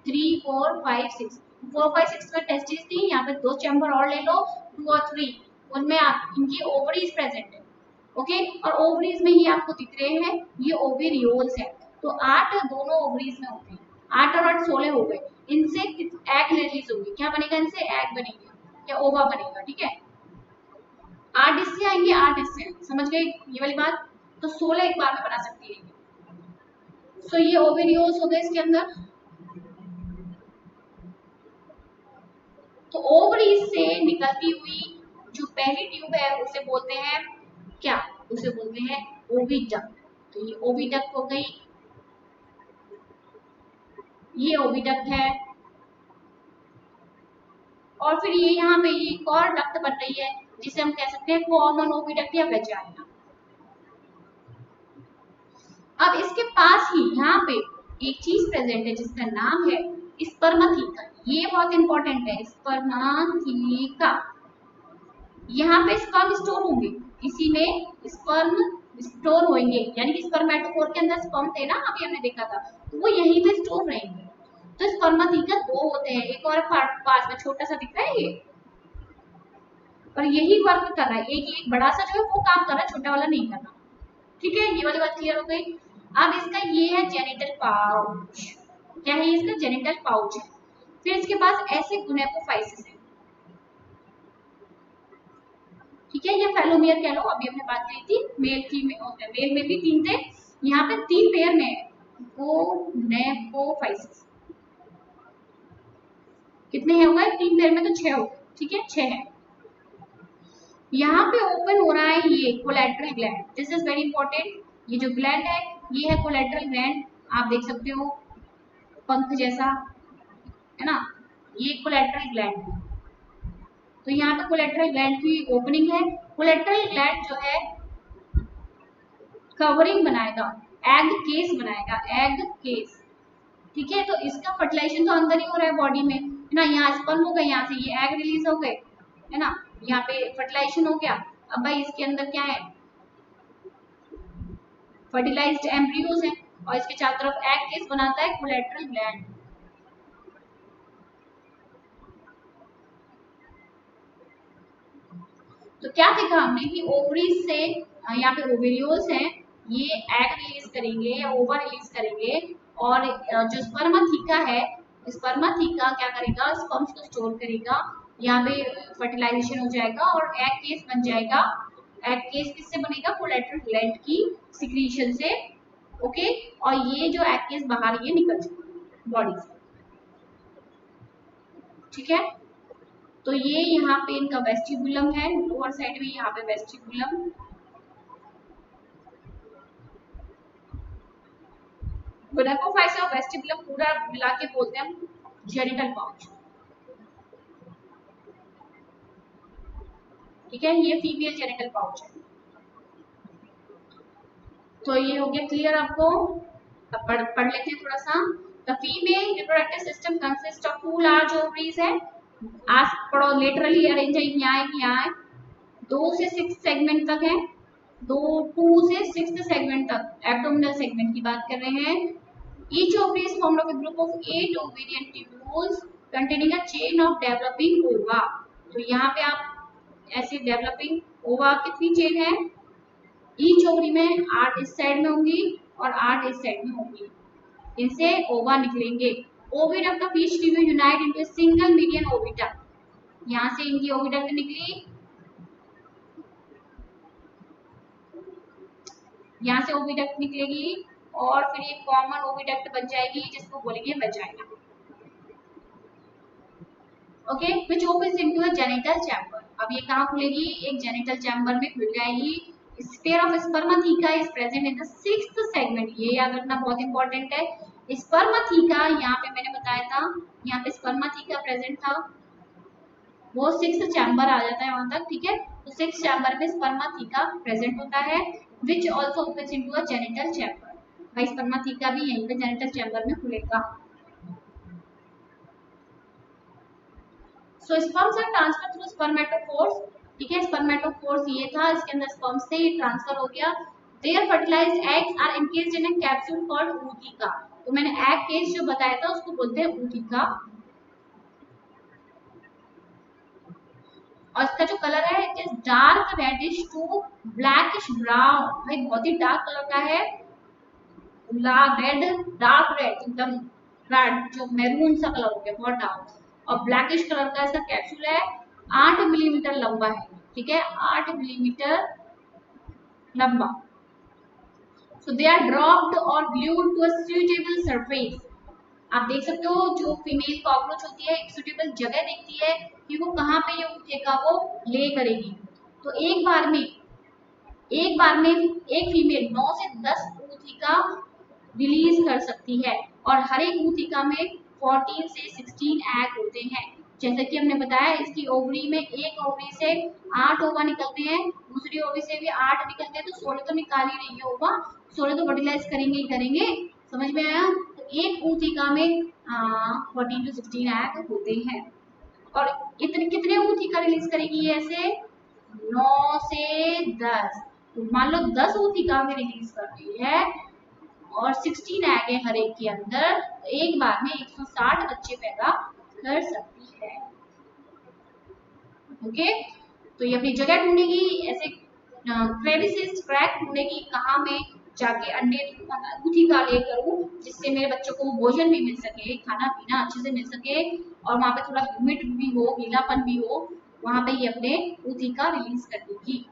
3 4 5 6, 4 5 6 में टेस्टिस थी, यहाँ पे 2 चैम्बर और ले लो 2 और 3, उनमें आप इनकी ओवरीज प्रेजेंट है। ओके, और ओवरीज में ये आपको दिख रहे हैं, ये ओवेरियोल्स है। तो 8 दोनों ओवरीज में होते हैं, 8 और 8 16 हो गए। इनसे एग रिलीज होगी, क्या बनेगा, इनसे एग बनेगा, क्या ओवा बनेगा, ठीक है। 8 इससे आएंगे, 8 इससे, समझ गए ये वाली बात। तो 16 एक बार में बना सकती है। सो ये ओवेरियोल्स हो गए इसके अंदर। तो ओवरीज से निकलती हुई जो पहली ट्यूब है उसे बोलते हैं क्या, उसे बोलते हैं ओविडक्ट। तो ये ओविडक्ट हो गई, ये ओविडक्ट है। और फिर ये यहाँ पे ये एक और डक्ट बन रही है जिसे हम कह सकते हैं कॉमन ओविडक्ट या वेजाइना। अब इसके पास ही यहाँ पे एक चीज प्रेजेंट है जिसका नाम है स्पर्मथीका। ये बहुत इंपॉर्टेंट है, स्पर्मथीका। यहाँ पे स्पर्म स्टोर होंगे, इसी में स्पर्म स्टोर होंगे, यानी कि स्पर्मेटोफोर के अंदर स्पर्म थे ना, अभी हमने देखा था, तो वो यहीं पे स्टोर रहेंगे। तो स्पर्मथीका 2 होते हैं, एक और पास में छोटा सा दिख रहा है ये, और यही वर्क कर रहा है, एक बड़ा सा जो है वो काम कर रहा है, छोटा वाला नहीं कर रहा। ठीक है, ये वाली बात क्लियर हो गई। अब इसका ये है जेनिटल पाउच, क्या है इसका, जेनिटल पाउच है। फिर इसके पास ऐसे गुनेपोफाइसिस है, ठीक है, ये फेलोमियर कह लो, अभी हमने बात की थी मेल फीमेल, मेल में भी 3 थे, यहाँ पे 3 पेयर में है, गुनेपोफाइसिस। कितने हो गए, 3 पेयर में तो 6 हो गए, ठीक है, 6 है। यहाँ पे ओपन हो रहा है ये collateral gland, this is very important. ये जो ग्लैंड है ये है कोलेटरल ग्लैंड, आप देख सकते हो पंख जैसा है ना, ये कोलेटरल ग्लैंड है। तो यहाँ पे कोलेटरल ग्लैंड की ओपनिंग है। कोलेटरल ग्लैंड जो है कवरिंग बनाएगा, एग केस बनाएगा, एग केस, ठीक है। तो इसका फर्टिलाइजेशन तो अंदर ही हो रहा है बॉडी में, है ना, यहाँ स्पर्म हो गए, यहाँ से ये एग रिलीज हो गए, है ना, यहाँ पे फर्टिलाइजेशन हो गया। अब भाई इसके अंदर क्या है, फर्टिलाइज्ड एम्ब्रियोज है, और इसके चारों तरफ एग केस बनाता है कोलेटरल ग्लैंड। तो क्या देखा हमने कि ओवरीज से यहाँ पे ओवेरियोल्स हैं, ये एग रिलीज करेंगे या ओवा रिलीज करेंगे, और जो स्पर्मथीका है, स्पर्मथीका क्या करेगा, स्पर्म्स को स्टोर करेगा, यहाँ पे फर्टिलाइजेशन हो जाएगा और एग केस बन जाएगा। एग केस किससे बनेगा, कोलेटरल ग्लैंड की सिक्रीशन से, ओके। और ये जो एग केस बाहर ये निकल जाएगा बॉडी से, ठीक है। तो ये यहाँ पे इनका वेस्टिबुलम है, लोअर साइड में यहाँ पे वेस्टिबुलम, गुनेपोफाइसिस और वेस्टिबुलम पूरा मिला के बोलते हैं हम जेनिटल पाउच, ठीक है, ये फीमेल जेनिटल पाउच है। तो ये हो गया क्लियर आपको। अब पढ़ लेते हैं थोड़ा सा। The female reproductive system consist of 2 large ovaries है, आज पढ़ो, लेटरली अरेंज है, यहाँ है 2 से 6 सेगमेंट तक है, 2 से 6 सेगमेंट तक, एब्डोमिनल सेगमेंट की बात कर रहे हैं। Each ovary is formed of a group of 8 ovarian tubules containing a chain of developing ova। तो यहाँ पे आप ऐसे डेवलपिंग ओवा कितनी चेन है, ईच ओवरी में 8 इस साइड में होंगी और 8 इस साइड में होंगी, इनसे ओवा निकलेंगे। Oviduct of each tubule unite into a single median oviduct, यहाँ से इनकी ओविडक्ट निकली, यहाँ से ओविडक्ट निकलेगी, और फिर एक कॉमन ओविडक्ट बन जाएगी जिसको बोलेंगे vagina, okay, which opens into a genital chamber. अब ये कहाँ खुलेगी, एक जेनिटल चैम्बर में खुल जाएगी। Pair of spermatheca is present in the 6th segment, ये याद रखना बहुत इंपॉर्टेंट है। स्पर्मथीका यहाँ पे मैंने बताया था, यहाँ पे स्पर्मथीका प्रेजेंट था, वो 6th चैम्बर आ जाता है वहां तक, ठीक है। तो 6th चैम्बर में स्पर्मथीका प्रेजेंट होता है, which also opens into a genital chamber. भाई स्पर्मथीका भी यहीं पे जेनिटल चैम्बर में खुलेगा। So sperms are transferred through spermatophores ठीक है, स्पर्मेटोफोर्स ये था, इसके अंदर स्पर्म से ट्रांसफर हो गया। There fertilised eggs are encased in a capsule called ootheca. तो मैंने एग केस जो बताया था उसको बोलते हैं ऊतिका। और इसका जो कलर है it is dark reddish to blackish brown. भाई बहुत ही डार्क कलर का है, रेड, डार्क रेड, एकदम रेड, जो मैरून सा कलर हो गया, बहुत डार्क। और ब्लैकिश कलर का इसका कैप्सूल है, 8 मिलीमीटर लंबा है। ठीक है, 8 मिलीमीटर लंबा। सो दे आर ड्रॉप्ड और glued to a suitable surface. आप देख सकते हो जो फीमेल कॉकरोच होती है एक सुटेबल जगह देखती है कि वो कहाँ पे ये उठेगा, वो ले करेगी। तो एक बार में एक फीमेल 9 से 10 ऊतिका रिलीज कर सकती है और हर एक ऊतिका में 14 से 16 एग होते हैं। जैसे कि हमने बताया इसकी ओवरी में, एक ओवरी से 8 ओवा निकलते हैं, दूसरी ओवरी से भी 8 निकलते हैं, तो 16 तो निकाल ही रही है ओवा, 16 तो फर्टिलाइज करेंगे ही करेंगे। समझ में आया? तो एक ऊतिका में 14 to 16 एग होते हैं। और इतने कितने ऊतिका रिलीज करेगी ऐसे? 9 से 10। तो मान लो 10 ऊतिका में रिलीज कर रही है और 16 एग है हर एक के अंदर, तो एक बार में 160 बच्चे पैदा कर सकती है। ओके, तो ये अपनी जगह ढूंढेगी, ऐसे क्रेविसेस, क्रैक ढूंढेगी कहाँ में जाके अंडे ऊतिका ले करूं जिससे मेरे बच्चों को भोजन भी मिल सके, खाना पीना अच्छे से मिल सके, और वहां पे थोड़ा ह्यूमिड भी हो, गीलापन भी हो, वहां पे ये अपने ऊतिका रिलीज कर देगी।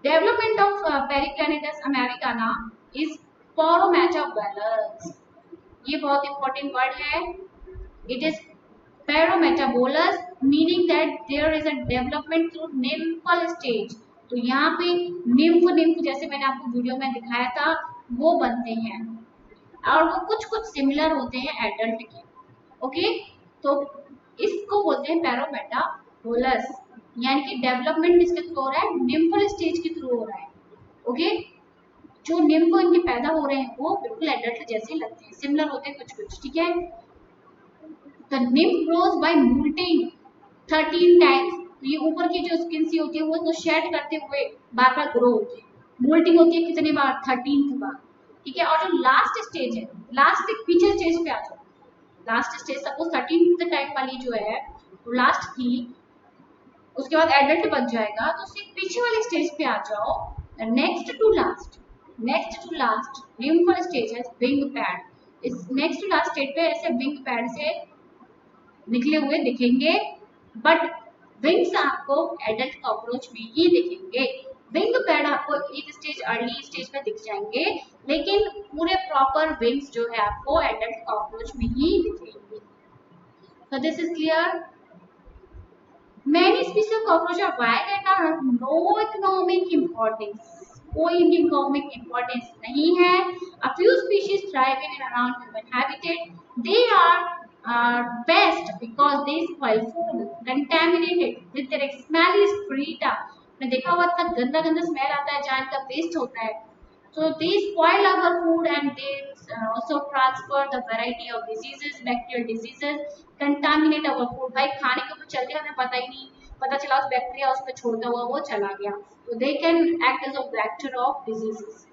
Development of Periplaneta americana is paurometabolous. ये बहुत इंपॉर्टेंट वर्ड है। It is paurometabolous, meaning that there is a development through nymphal stage. तो यहाँ पे निम्फ जैसे मैंने आपको वीडियो में दिखाया था वो बनते हैं और वो कुछ कुछ सिमिलर होते हैं एडल्ट के। ओके, तो इसको बोलते हैं पेरोमेटाबोलस, यानी कि डेवलपमेंट किसके थ्रू हो रहा है? निम्फल स्टेज के थ्रू हो रहा है। ओके, जो निम्फ इनके पैदा हो रहे हैं वो बिल्कुल एडल्ट जैसे लगते हैं, सिमिलर होते हैं कुछ कुछ। ठीक है, the nymph grows by moulting 13 times. तो ये ऊपर की जो स्किन सी होती है वो तो शेड करते हुए बार बार ग्रो होती है। मोल्टिंग होती है कितने बार? 13th बार। ठीक है, और जो लास्ट स्टेज है, लास्ट पीछे स्टेज पे आ जाओ, last stage suppose 13th time वाली जो है तो लास्ट थी, उसके बाद एडल्ट बन जाएगा, तो उसके पीछे वाले स्टेज पे आ जाओ, next to last, next to last nymphal stage है विंग पैड। इस नेक्स्ट टू लास्ट स्टेज पे ऐसे विंग पैड से निकले हुए दिखेंगे, बट विंग्स आपको एडल्ट कॉकरोच में ही दिखेंगे। विंग पैड आपको एक स्टेज अर्ली स्टेज पे दिख जाएंगे, लेकिन पूरे प्रॉपर विंग्स जो है आपको एडल्ट कॉकरोच में ही दिखेंगे। So this is clear. Many species of cockroach are wild and are no economic importance. कोई इकोनॉमिक इम्पोर्टेंस नहीं है। A few species thrive in and around human habitat. They are best because they spoil food contaminated with their smelly excreta. मैं देखा हुआ इतना गंदा गंदा स्मेल आता है जहाँ इनका वेस्ट होता है। So they spoil our food and they also transfer the variety of diseases, bacterial diseases, contaminate our food. भाई खाने के ऊपर चलते हमें पता ही नहीं, पता चला उस बैक्टीरिया उसमें छोड़ता हुआ वो चला गया। So they can act as a vector of diseases.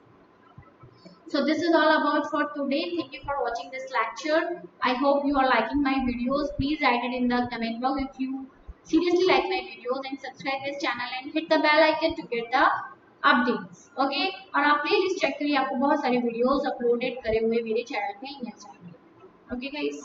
So this is all about for today. Thank you for watching this lecture. I hope you are liking my videos. Please write it in the comment box if you seriously like my videos, and subscribe this channel and hit the bell icon to get the updates. Okay, और आप प्लेलिस्ट चेक करिए, आपको बहुत सारे वीडियोस अपलोडेड करे हुए मेरे चैनल पे मिल जाएंगे। Okay guys.